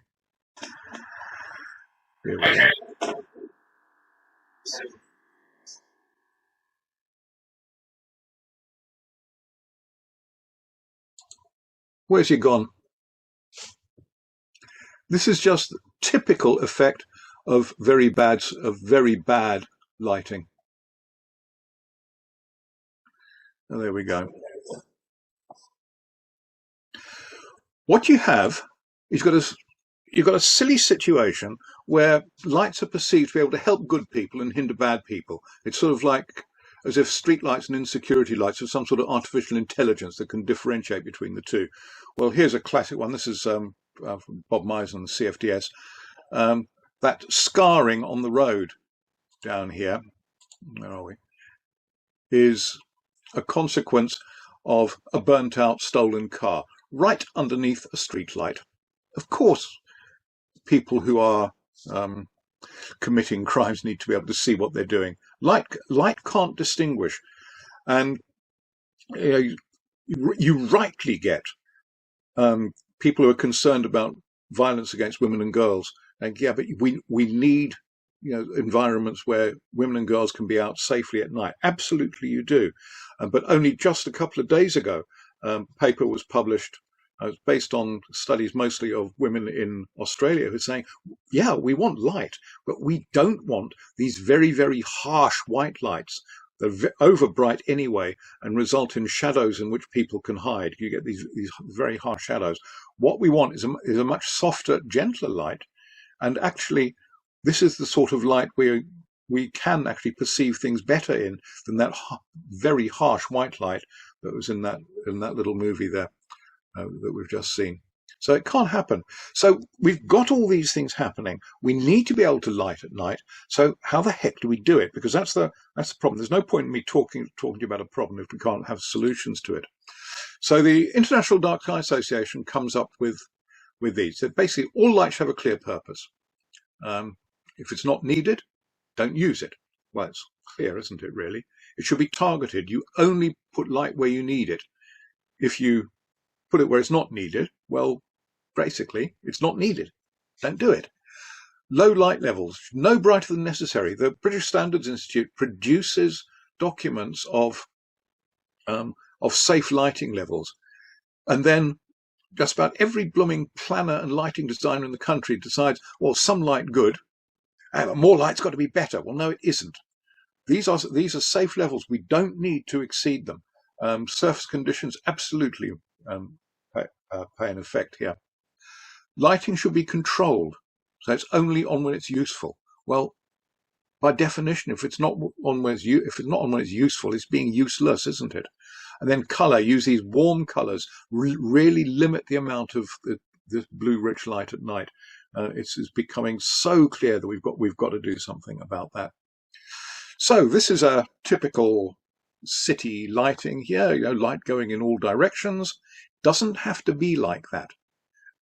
Here we go. Where's he gone? This is just typical effect of very bad lighting. And there we go. What you have is you've got a silly situation where lights are perceived to be able to help good people and hinder bad people. It's sort of like as if street lights and insecurity lights are some sort of artificial intelligence that can differentiate between the two. Well, here's a classic one. This is from Bob Misen, CFDS. That scarring on the road down here, where are we, is a consequence of a burnt out stolen car right underneath a street light. Of course, people who are committing crimes need to be able to see what they're doing. Light can't distinguish, and you rightly get people who are concerned about violence against women and girls. And yeah, but we need, you know, environments where women and girls can be out safely at night. Absolutely, you do. But only just a couple of days ago, a paper was published. Based on studies mostly of women in Australia who are saying, yeah, we want light, but we don't want these very, very harsh white lights. They're over bright anyway and result in shadows in which people can hide. You get these very harsh shadows. What we want is a much softer, gentler light. And actually, this is the sort of light where we can actually perceive things better in than that very harsh white light that was in that little movie there. That we've just seen. So it can't happen. So we've got all these things happening. We need to be able to light at night. So how the heck do we do it? Because that's the problem. There's no point in me talking to you about a problem if we can't have solutions to it. So the International Dark Sky Association comes up with these. So basically, all light should have a clear purpose. If it's not needed, don't use it. Well, it's clear, isn't it, really? It should be targeted. You only put light where you need it. If you put it where it's not needed, well, basically, it's not needed. Don't do it. Low light levels, no brighter than necessary. The British Standards Institute produces documents of safe lighting levels. And then just about every blooming planner and lighting designer in the country decides, well, some light good, but more light's got to be better. Well, no, it isn't. These are safe levels. We don't need to exceed them. Surface conditions absolutely play an effect here. Lighting should be controlled, so it's only on when it's useful. Well, by definition, if it's not on when it's useful, it's being useless, isn't it? And then colour, use these warm colours, really limit the amount of the blue-rich light at night. It's becoming so clear that we've got to do something about that. So this is a typical city lighting here. Light going in all directions. Doesn't have to be like that.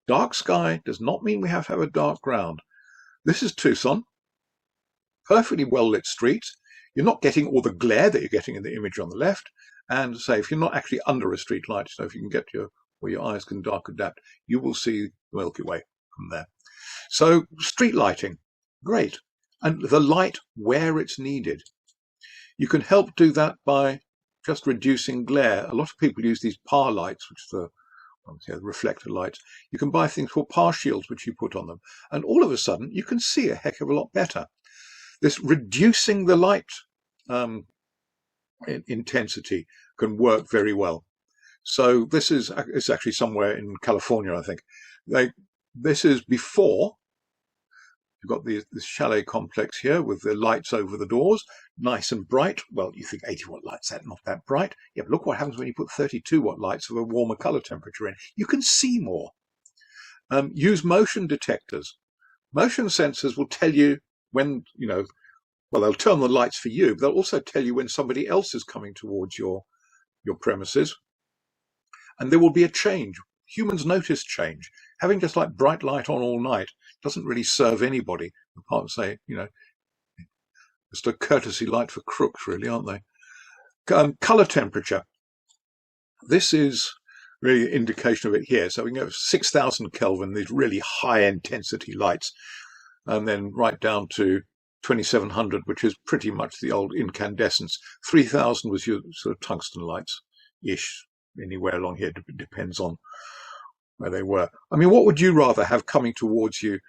Dark sky does not mean we have to have a dark ground. This is Tucson. Perfectly well-lit streets. You're not getting all the glare that you're getting in the image on the left. And say, if you're not actually under a street light, so if you can get where your eyes can dark adapt, you will see the Milky Way from there. So street lighting, great. And the light where it's needed. You can help do that by just reducing glare. A lot of people use these PAR lights, which are the reflector lights. You can buy things called PAR shields, which you put on them. And all of a sudden, you can see a heck of a lot better. This reducing the light intensity can work very well. So this is actually somewhere in California, I think. This is before. You've got this chalet complex here with the lights over the doors, nice and bright. Well, you think 80-watt lights, that's not that bright. Yeah, but look what happens when you put 32-watt lights of a warmer color temperature in. You can see more. Use motion detectors. Motion sensors will tell you when, well, they'll turn the lights for you, but they'll also tell you when somebody else is coming towards your premises. And there will be a change. Humans notice change. Having just like bright light on all night doesn't really serve anybody, apart from say, just a courtesy light for crooks, really, aren't they? Color temperature. This is really an indication of it here. So we can go 6,000 Kelvin, these really high intensity lights, and then right down to 2700, which is pretty much the old incandescence. 3000 was your sort of tungsten lights-ish, anywhere along here, depends on where they were. I mean, what would you rather have coming towards you,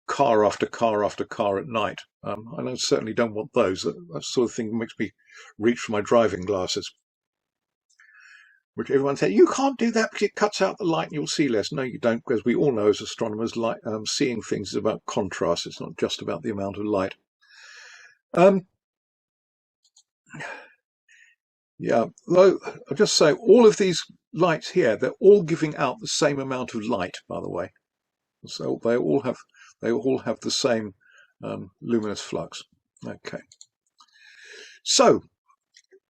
car after car after car at night? I certainly don't want those. That sort of thing makes me reach for my driving glasses. Which everyone said, you can't do that because it cuts out the light and you'll see less. No, you don't, because we all know as astronomers, seeing things is about contrast. It's not just about the amount of light. Yeah, though I'll just say all of these lights here, they're all giving out the same amount of light, by the way. So they all have the same luminous flux. Okay. So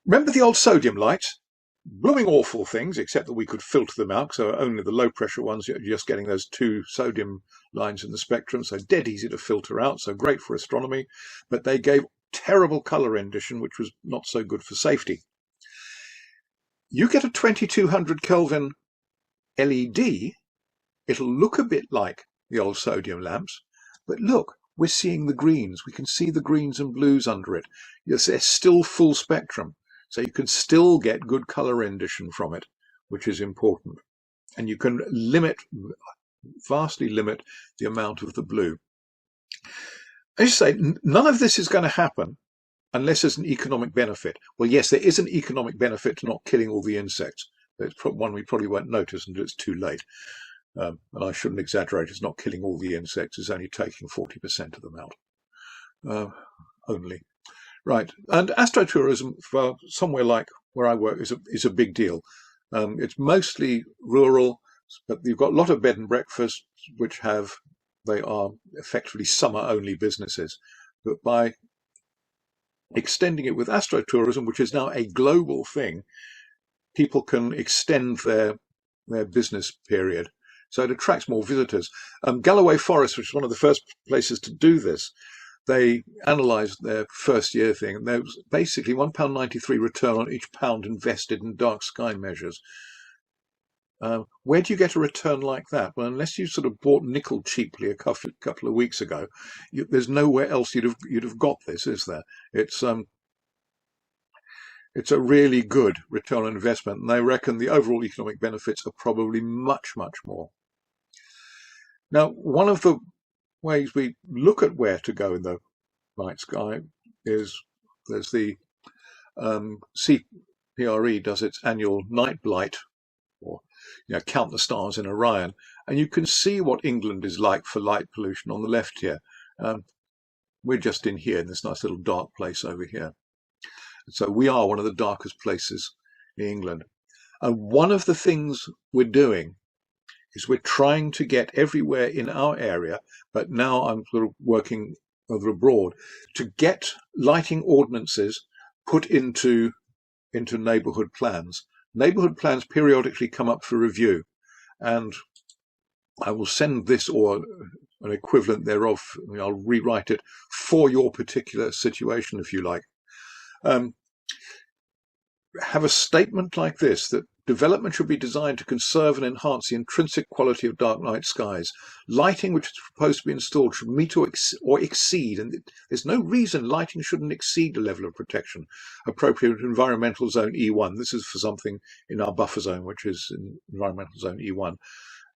remember the old sodium lights? Blooming awful things, except that we could filter them out. So only the low pressure ones, you're just getting those 2 sodium lines in the spectrum. So dead easy to filter out. So great for astronomy, but they gave terrible color rendition, which was not so good for safety. You get a 2200 Kelvin LED, it'll look a bit like the old sodium lamps, but look, we're seeing the greens. We can see the greens and blues under it. Yes, they're still full spectrum, so you can still get good color rendition from it, which is important. And you can vastly limit the amount of the blue. As you say, none of this is going to happen unless there's an economic benefit. Well, yes, there is an economic benefit to not killing all the insects. It's one we probably won't notice until it's too late. And I shouldn't exaggerate, it's not killing all the insects, it's only taking 40% of them out. Only. Right, and astrotourism for somewhere like where I work is a big deal. It's mostly rural, But you've got a lot of bed and breakfasts which they are effectively summer-only businesses. But by extending it with astrotourism, which is now a global thing, people can extend their business period. So it attracts more visitors. Galloway Forest, which is one of the first places to do this, they analysed their first year thing, and there was basically £1.93 return on each pound invested in dark sky measures. Where do you get a return like that? Well, unless you sort of bought nickel cheaply a couple of weeks ago, there's nowhere else you'd have got this, is there? It's a really good return on investment, and they reckon the overall economic benefits are probably much, much more. Now, one of the ways we look at where to go in the night sky is there's the CPRE does its annual night blight, or count the stars in Orion, and you can see what England is like for light pollution on the left here. We're just in here in this nice little dark place over here. So we are one of the darkest places in England. And one of the things we're doing is we're trying to get everywhere in our area, but now I'm sort of working over abroad, to get lighting ordinances put into neighbourhood plans. Neighbourhood plans periodically come up for review, and I will send this or an equivalent thereof. I'll rewrite it for your particular situation, if you like. Have a statement like this, that development should be designed to conserve and enhance the intrinsic quality of dark night skies. Lighting which is proposed to be installed should meet or exceed, and there's no reason lighting shouldn't exceed the level of protection appropriate to environmental zone E1. This is for something in our buffer zone, which is in environmental zone E1,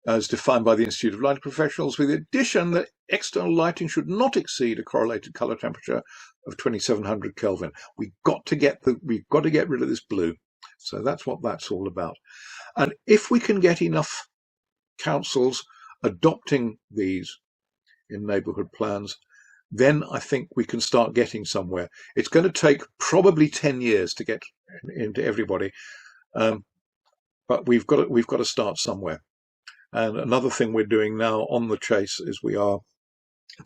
as defined by the Institute of Lighting Professionals, with the addition that external lighting should not exceed a correlated colour temperature of 2700 Kelvin. We've got to get rid of this blue. So that's what that's all about. And if we can get enough councils adopting these in neighbourhood plans, then I think we can start getting somewhere. It's going to take probably 10 years to get into everybody, but we've got to start somewhere. And another thing we're doing now on the Chase is we are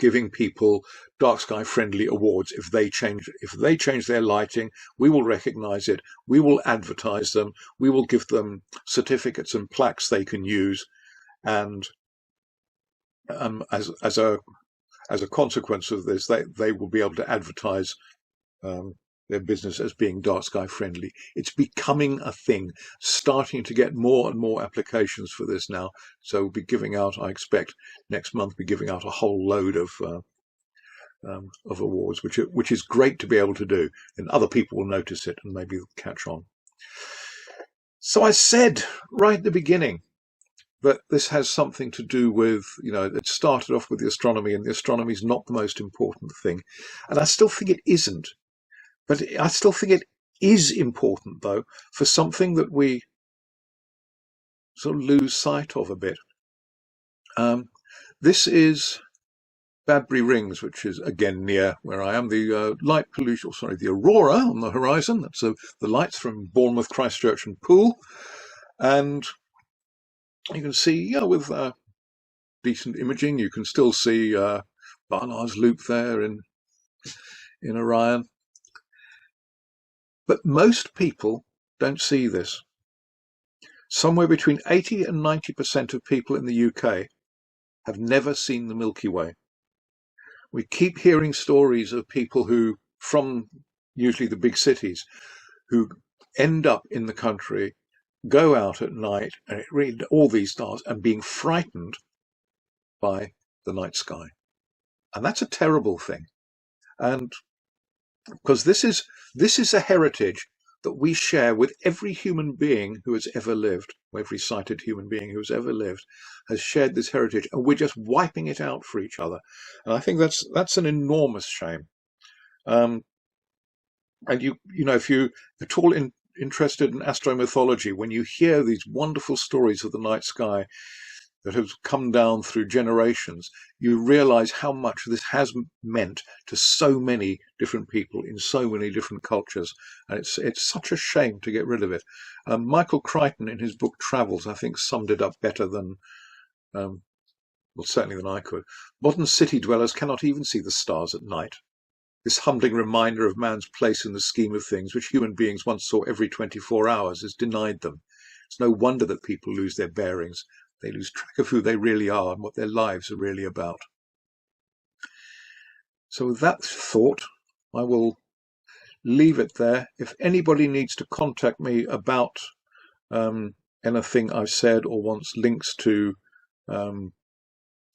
giving people dark sky friendly awards. If they change their lighting, we will recognize it, we will advertise them, we will give them certificates and plaques they can use, and as a consequence of this, they will be able to advertise their business as being dark sky friendly. It's becoming a thing, starting to get more and more applications for this now. So we'll be giving out, I expect next month, we'll be giving out a whole load of awards, which is great to be able to do, and other people will notice it and maybe catch on. So I said right at the beginning that this has something to do with, it started off with the astronomy, and the astronomy is not the most important thing, and I still think it isn't. But I still think it is important, though, for something that we sort of lose sight of a bit. This is Badbury Rings, which is again near where I am. The light pollution, the aurora on the horizon. That's the lights from Bournemouth, Christchurch, and Poole, and you can see, with decent imaging, you can still see Barnard's Loop there in Orion. But most people don't see this. Somewhere between 80 and 90% of people in the UK have never seen the Milky Way. We keep hearing stories of people who, from usually the big cities, who end up in the country, go out at night and read all these stars and being frightened by the night sky. And that's a terrible thing. And because this is a heritage that we share with every human being who has ever lived, every sighted human being who has ever lived has shared this heritage, and we're just wiping it out for each other. And I think that's an enormous shame. And if you're at all interested in astromythology, when you hear these wonderful stories of the night sky, that has come down through generations, you realize how much this has meant to so many different people in so many different cultures. And it's such a shame to get rid of it. Michael Crichton, in his book Travels, I think summed it up better than, well, certainly than I could. Modern city dwellers cannot even see the stars at night. This humbling reminder of man's place in the scheme of things, which human beings once saw every 24 hours, is denied them. It's no wonder that people lose their bearings. They lose track of who they really are and what their lives are really about. So with that thought, I will leave it there. If anybody needs to contact me about anything I've said or wants links to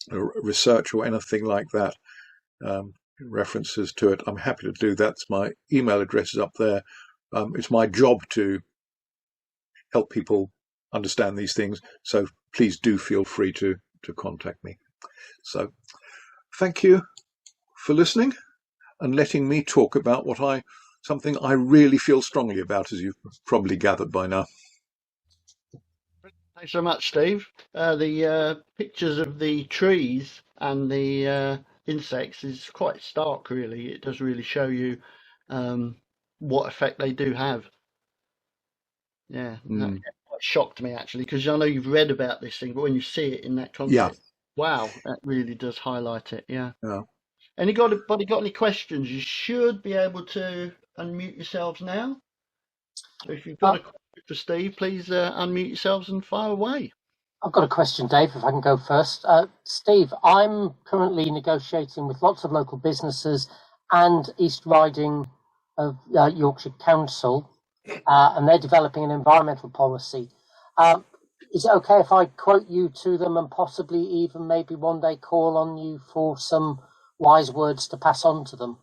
research or anything like that, references to it, I'm happy to do that. My email address is up there. It's my job to help people understand these things, so please do feel free to contact me. So thank you for listening and letting me talk about something I really feel strongly about, as you've probably gathered by now. Thanks so much, Steve. The pictures of the trees and the insects is quite stark, really. It does really show you what effect they do have. Yeah, that quite shocked me, actually, because I know you've read about this thing, but when you see it in that context, wow, that really does highlight it. Yeah. Anybody got any questions? You should be able to unmute yourselves now. So if you've got a question for Steve, please unmute yourselves and fire away. I've got a question, Dave, if I can go first. Steve, I'm currently negotiating with lots of local businesses and East Riding of Yorkshire Council, and they're developing an environmental policy. Is it okay if I quote you to them and possibly even maybe one day call on you for some wise words to pass on to them?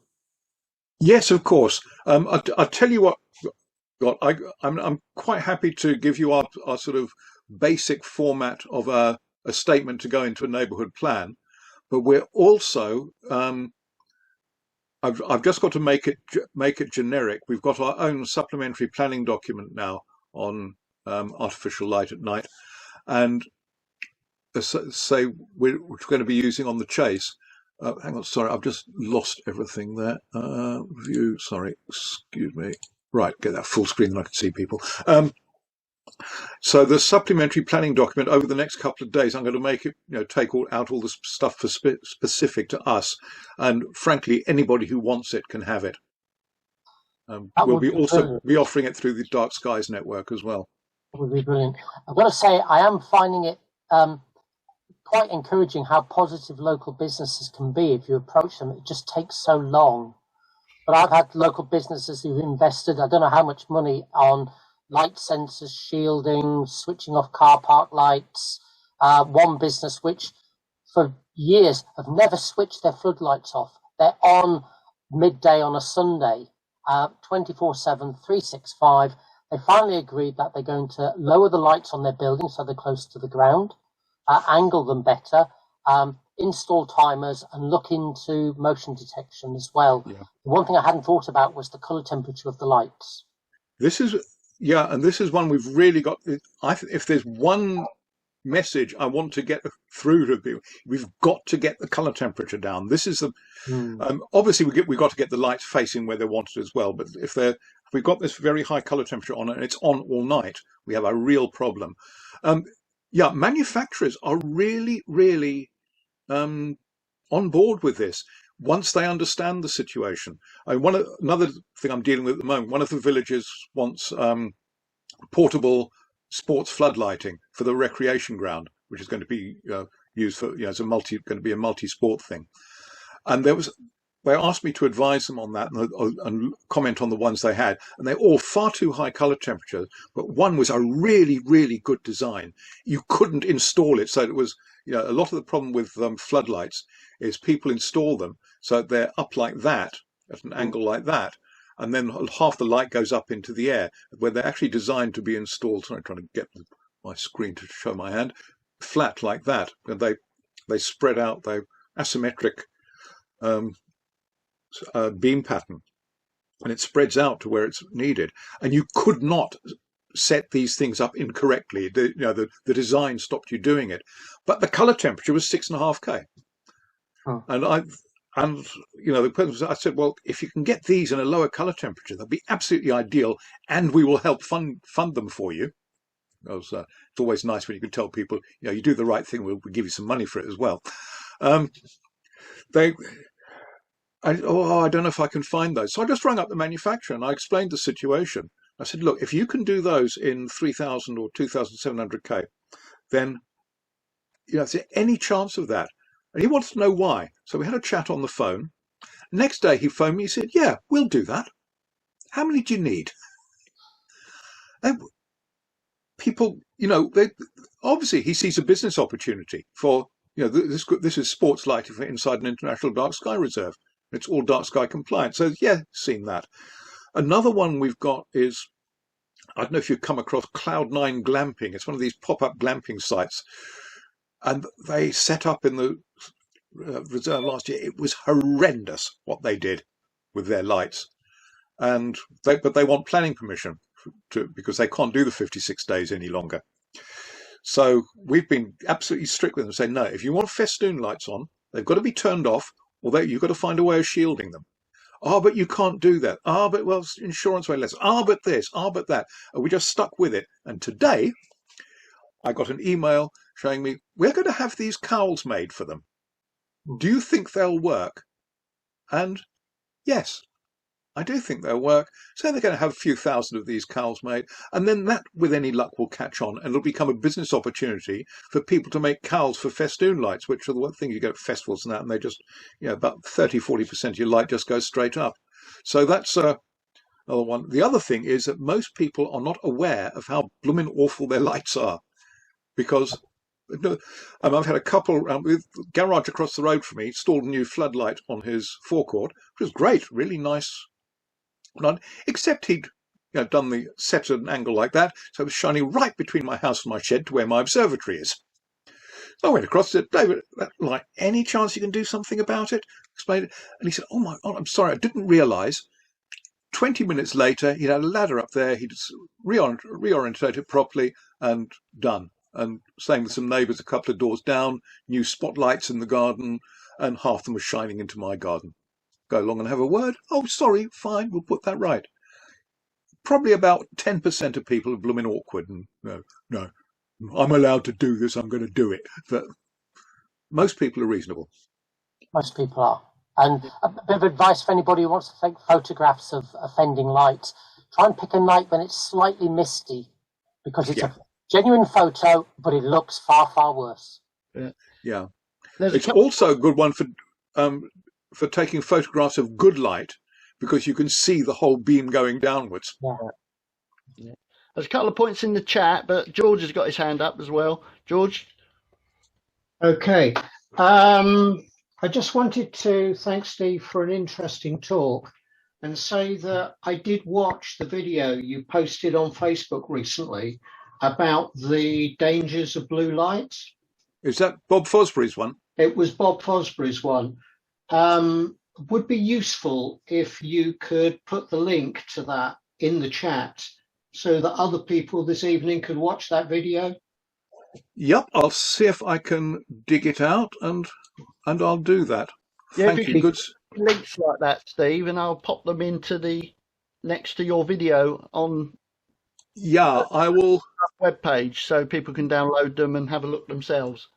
Yes, of course. I'll tell you what, I'm quite happy to give you our sort of basic format of a statement to go into a neighbourhood plan, but we're also I've just got to make it generic. We've got our own supplementary planning document now on artificial light at night, and say we're going to be using on the Chase. Hang on, sorry, I've just lost everything there. View, sorry, excuse me. Right, get that full screen and I can see people. So the supplementary planning document over the next couple of days, I'm going to make it, take out all the stuff for specific to us, and frankly, anybody who wants it can have it. We'll be also be offering it through the Dark Skies network as well. That would be brilliant. I've got to say, I am finding it quite encouraging how positive local businesses can be if you approach them. It just takes so long. But I've had local businesses who've invested, I don't know how much money, on light sensors, shielding, switching off car park lights. One business which for years have never switched their floodlights off. They're on midday on a Sunday, 24/7, 365. They finally agreed that they're going to lower the lights on their building so they're close to the ground, angle them better, install timers, and look into motion detection as well. Yeah. The one thing I hadn't thought about was the colour temperature of the lights. This is one we've really got. If there's one message I want to get through to people, we've got to get the colour temperature down. This is the obviously we've got to get the lights facing where they're wanted as well. But if we've got this very high colour temperature on and it's on all night, we have a real problem. Manufacturers are really on board with this once they understand the situation. Another thing I'm dealing with at the moment, one of the villages wants portable sports floodlighting for the recreation ground, which is going to be used for, as going to be a multi-sport thing. And they asked me to advise them on that and comment on the ones they had, and they're all far too high color temperature. But one was a really good design. You couldn't install it, so it was, a lot of the problem with floodlights is people install them so they're up like that at an angle like that, and then half the light goes up into the air, where they're actually designed to be installed. Sorry, I'm trying to get my screen to show my hand, flat like that, and they spread out, they're asymmetric beam pattern, and it spreads out to where it's needed. And you could not set these things up incorrectly. The design stopped you doing it, but the color temperature was 6.5K. Oh. And the person, I said, well, if you can get these in a lower color temperature, they'll be absolutely ideal, and we will help fund them for you. Because it's always nice when you can tell people, you do the right thing, we'll give you some money for it as well. I don't know if I can find those. So I just rang up the manufacturer and I explained the situation. I said, look, if you can do those in 3,000 or 2,700K, then is there any chance of that? And he wanted to know why. So we had a chat on the phone. Next day he phoned me. He said, yeah, we'll do that. How many do you need? And people, they obviously he sees a business opportunity for, this is sports lighting for inside an international dark sky reserve. It's all dark sky compliant. So yeah, seen that. Another one we've got is, I don't know if you've come across Cloud9 Glamping. It's one of these pop-up glamping sites. And they set up in the reserve last year. It was horrendous what they did with their lights. But they want planning permission because they can't do the 56 days any longer. So we've been absolutely strict with them, saying, no, if you want festoon lights on, they've got to be turned off, or you've got to find a way of shielding them. But you can't do that. But insurance way less. But this. But that. And we just stuck with it. And today, I got an email showing me, we're going to have these cowls made for them. Do you think they'll work? And yes, I do think they'll work. So they're going to have a few thousand of these cowls made. And then that, with any luck, will catch on. And it'll become a business opportunity for people to make cowls for festoon lights, which are the one thing you go to festivals and that, and they just, about 30-40% of your light just goes straight up. So that's another one. The other thing is that most people are not aware of how blooming awful their lights are. Because I've had a couple with garage across the road from me installed a new floodlight on his forecourt, which was great, really nice. Except he'd done the set at an angle like that, so it was shining right between my house and my shed to where my observatory is. So I went across and said, David, any chance you can do something about it? Explained it, and he said, oh my God, I'm sorry, I didn't realise. 20 minutes later, he'd had a ladder up there, he'd reorientated it properly and done. And same with some neighbours a couple of doors down, new spotlights in the garden, and half them were shining into my garden. Go along and have a word. Oh, sorry, fine, we'll put that right. Probably about 10% of people are blooming awkward and no, I'm allowed to do this, I'm going to do it. But most people are reasonable. Most people are. And a bit of advice for anybody who wants to take photographs of offending lights. Try and pick a night when it's slightly misty, because it's a genuine photo, but it looks far, far worse. Yeah. It's also a good one for taking photographs of good light, because you can see the whole beam going downwards. Yeah. There's a couple of points in the chat, but George has got his hand up as well. George? Okay. I just wanted to thank Steve for an interesting talk and say that I did watch the video you posted on Facebook recently about the dangers of blue light. Is that Bob Fosbury's one? It was Bob Fosbury's one. Would be useful if you could put the link to that in the chat so that other people this evening could watch that video. Yep, I'll see if I can dig it out and I'll do that. Yeah, Thank you. Good links like that, Steve, and I'll pop them into the next to your video on. Yeah, I will. Webpage so people can download them and have a look themselves.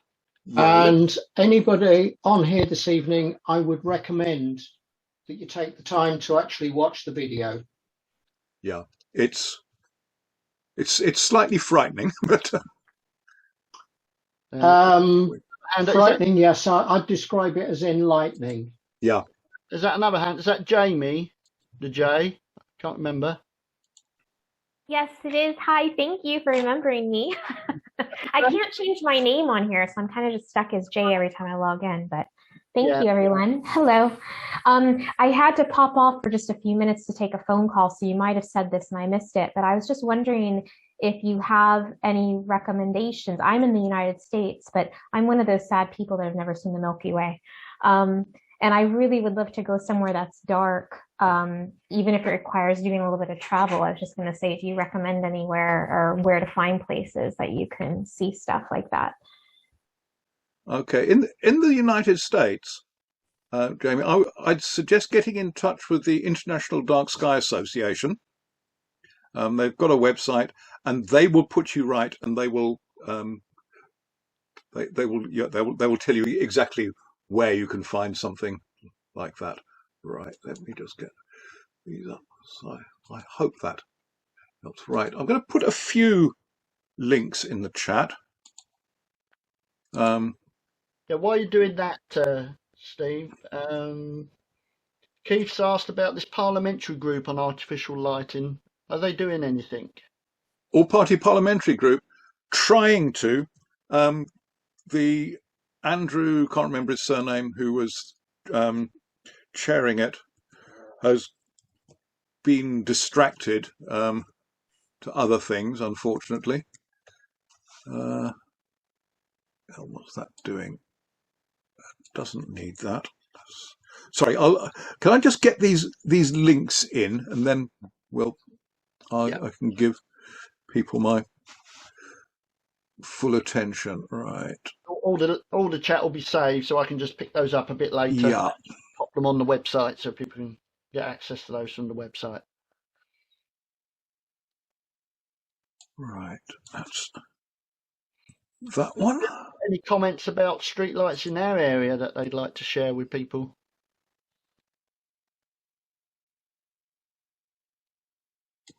Yeah. And anybody on here this evening, I would recommend that you take the time to actually watch the video. Yeah, it's slightly frightening, but frightening. Yes, I'd describe it as enlightening. Yeah. Is that another hand? Is that Jamie? The J? Can't remember. Yes, it is. Hi, thank you for remembering me. I can't change my name on here, so I'm kind of just stuck as Jay every time I log in, but thank you, everyone. Hello. I had to pop off for just a few minutes to take a phone call, so you might have said this and I missed it, but I was just wondering if you have any recommendations. I'm in the United States, but I'm one of those sad people that have never seen the Milky Way. And I really would love to go somewhere that's dark, even if it requires doing a little bit of travel. I was just going to say, do you recommend anywhere or where to find places that you can see stuff like that? Okay, in the United States, Jamie, I'd suggest getting in touch with the International Dark Sky Association. They've got a website, and they will put you right, and they will they will tell you exactly where you can find something like that. Right, let me just get these up. So I hope that helps. Right, I'm going to put a few links in the chat. Yeah, while you're doing that, Steve, Keith's asked about this parliamentary group on artificial lighting. Are they doing anything? All-party parliamentary group trying to. The Andrew, can't remember his surname, who was chairing it, has been distracted to other things, unfortunately. What's that doing? Doesn't need that. Sorry, can I just get these links in, and then I can give people my full attention. Right. All the chat will be saved, so I can just pick those up a bit later. Yeah. Pop them on the website so people can get access to those from the website. Right. That's that one. Any comments about streetlights in our area that they'd like to share with people?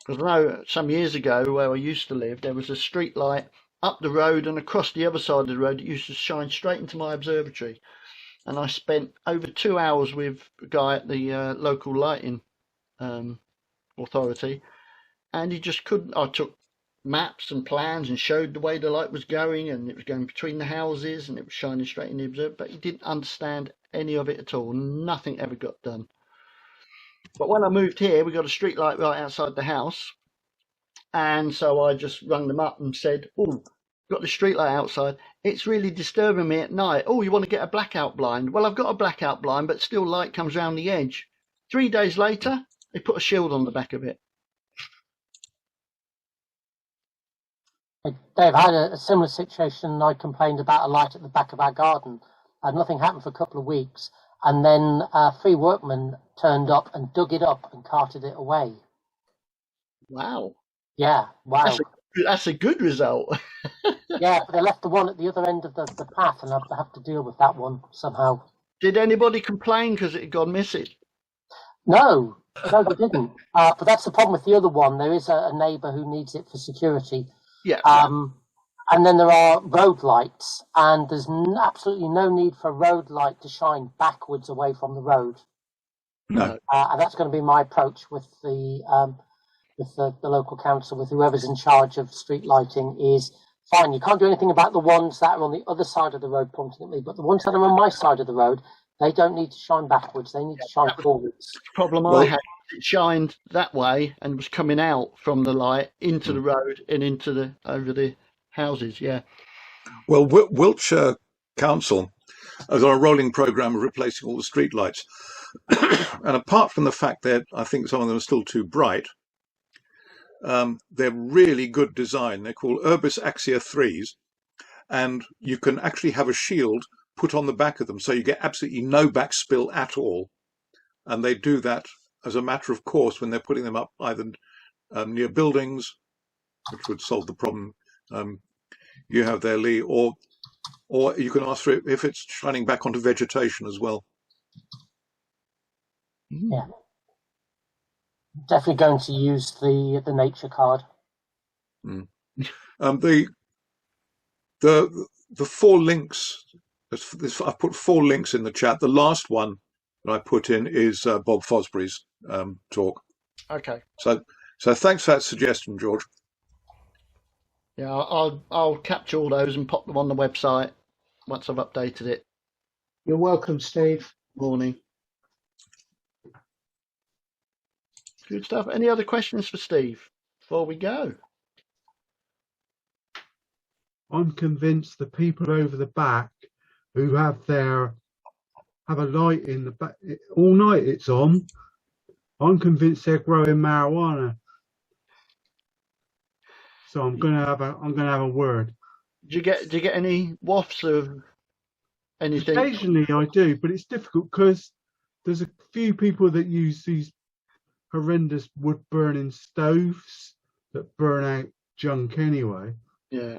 Because I know some years ago, where I used to live, there was a street light up the road and across the other side of the road. It used to shine straight into my observatory. And I spent over 2 hours with a guy at the local lighting authority. And he just couldn't. I took maps and plans and showed the way the light was going, and it was going between the houses and it was shining straight in the observatory. But he didn't understand any of it at all. Nothing ever got done. But when I moved here, we got a street light right outside the house. And so I just rung them up and said, oh, got the street light outside. It's really disturbing me at night. Oh, you want to get a blackout blind? Well, I've got a blackout blind, but still light comes around the edge. 3 days later, they put a shield on the back of it. They've had a similar situation. I complained about a light at the back of our garden. Nothing happened for a couple of weeks. And then 3 workmen turned up and dug it up and carted it away. Wow. Yeah, wow. That's a good result. Yeah, but they left the one at the other end of the path, and I have to deal with that one somehow. Did anybody complain because it had gone missing? No, they didn't. But that's the problem with the other one. There is a neighbour who needs it for security. Yeah. And then there are road lights, and there's absolutely no need for a road light to shine backwards away from the road. No. And that's going to be my approach with the local council, with whoever's in charge of street lighting. Is fine. You can't do anything about the ones that are on the other side of the road pointing at me, but the ones that are on my side of the road, they don't need to shine backwards. They need to shine forwards. The problem I had, it shined that way and was coming out from the light into the road and into over the houses. Yeah. Well, Wiltshire Council has got a rolling programme of replacing all the street lights. And apart from the fact that I think some of them are still too bright, they're really good design. They're called Urbis Axia 3s, and you can actually have a shield put on the back of them, so you get absolutely no backspill at all. And they do that as a matter of course when they're putting them up either near buildings, which would solve the problem you have there, Lee, or you can ask for it if it's shining back onto vegetation as well. Yeah. Definitely going to use the nature card. The 4 links. I've put 4 links in the chat. The last one that I put in is Bob Fosbury's talk. Okay. So thanks for that suggestion, George. Yeah, I'll capture all those and pop them on the website once I've updated it. You're welcome, Steve. Morning. Good stuff. Any other questions for Steve before we go? I'm convinced the people over the back who have a light in the back all night, it's on. I'm convinced they're growing marijuana. So I'm gonna have a word. Do you get any wafts of anything? Occasionally I do, but it's difficult because there's a few people that use these horrendous wood burning stoves that burn out junk anyway. Yeah.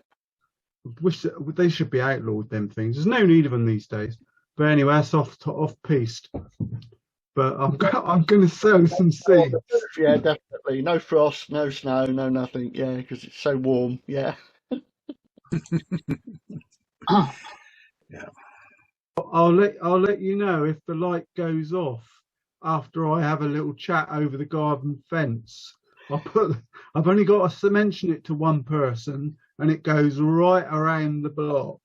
Wish that they should be outlawed, them things. There's no need of them these days. But anyway, that's off piste. But I'm going to sow some seeds. Yeah, definitely. No frost, no snow, no nothing. Yeah, because it's so warm. Yeah. Yeah. I'll let you know if the light goes off after I have a little chat over the garden fence. I've only got to mention it to one person, and it goes right around the block.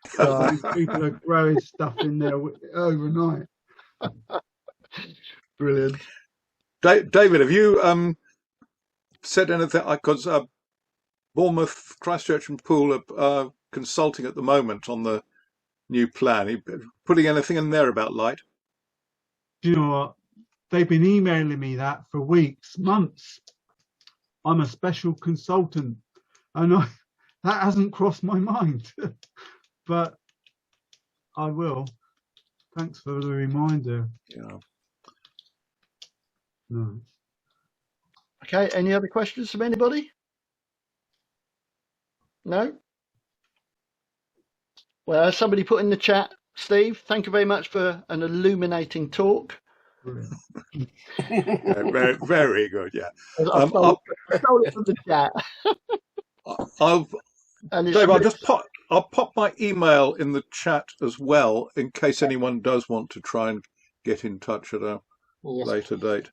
So people are growing stuff in there overnight. Brilliant. David, have you said anything? Because Bournemouth, Christchurch and Poole are consulting at the moment on the new plan. Are you putting anything in there about light? Do you know what? They've been emailing me that for weeks, months. I'm a special consultant, and that hasn't crossed my mind. But I will. Thanks for the reminder. Yeah. No. Okay, any other questions from anybody? No? Well, as somebody put in the chat, Steve, thank you very much for an illuminating talk. Very, very good, yeah. I stole it from the chat. Dave, I'll pop my email in the chat as well, in case anyone does want to try and get in touch at a later date.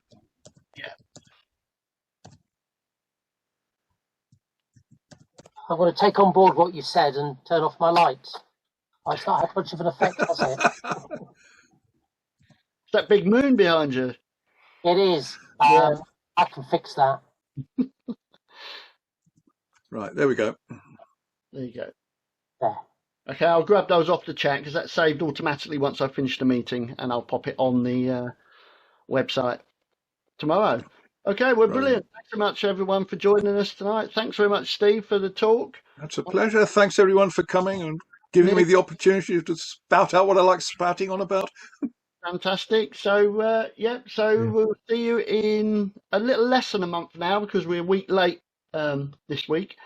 Yeah. I'm going to take on board what you said and turn off my lights. It's not had much of an effect, has it? Is that big moon behind you? It is. Yeah. I can fix that. Right, there we go. There you go. There. Okay, I'll grab those off the chat because that's saved automatically once I finish the meeting, and I'll pop it on the website tomorrow. Okay, well, brilliant. Thanks so much, everyone, for joining us tonight. Thanks very much, Steve, for the talk. That's a pleasure. Thanks, everyone, for coming and giving me the opportunity to spout out what I like spouting on about. Fantastic. So, we'll see you in a little less than a month now because we're a week late this week.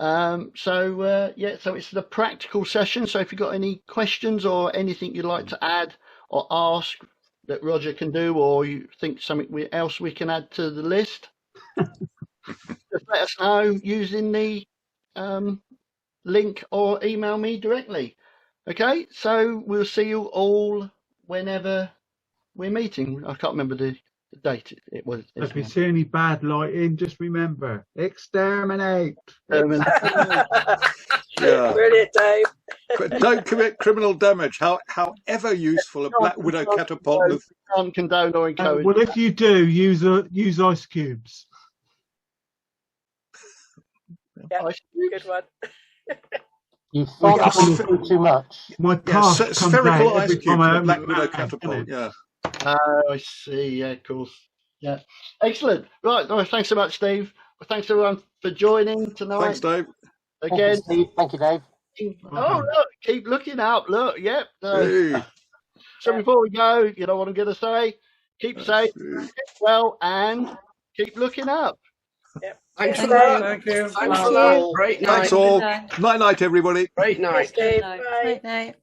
So it's the practical session. So if you've got any questions or anything you'd like to add or ask that Roger can do, or you think something else we can add to the list, just let us know using the link or email me directly. Okay, so we'll see you all whenever we're meeting. I can't remember the date it was. If you see any bad lighting, just remember, exterminate. Yeah. Brilliant, Dave. Don't commit criminal damage, however useful a Black Widow catapult. Can't condone or encourage. Well, if you do, use ice cubes. Yeah, good one. You thought that too much. My path comes spherical out ice every cube time I for open Black it Widow up, catapult. Yeah. Oh, I see. Yeah, of course. Yeah, excellent. Right. Well, thanks so much, Steve. Well, thanks everyone for joining tonight. Thanks, Dave. Again. Thank you, Steve. Thank you, Dave. Oh, look! Keep looking out. Look. Yep. Hey. So before we go, you know what I'm going to say? Keep safe, keep well, and keep looking up. Yep. Thanks Yeah. a lot. Thank you. Thanks all. Great night. Thanks all. Night, everybody. Great night. Dave. Night. Bye. Night.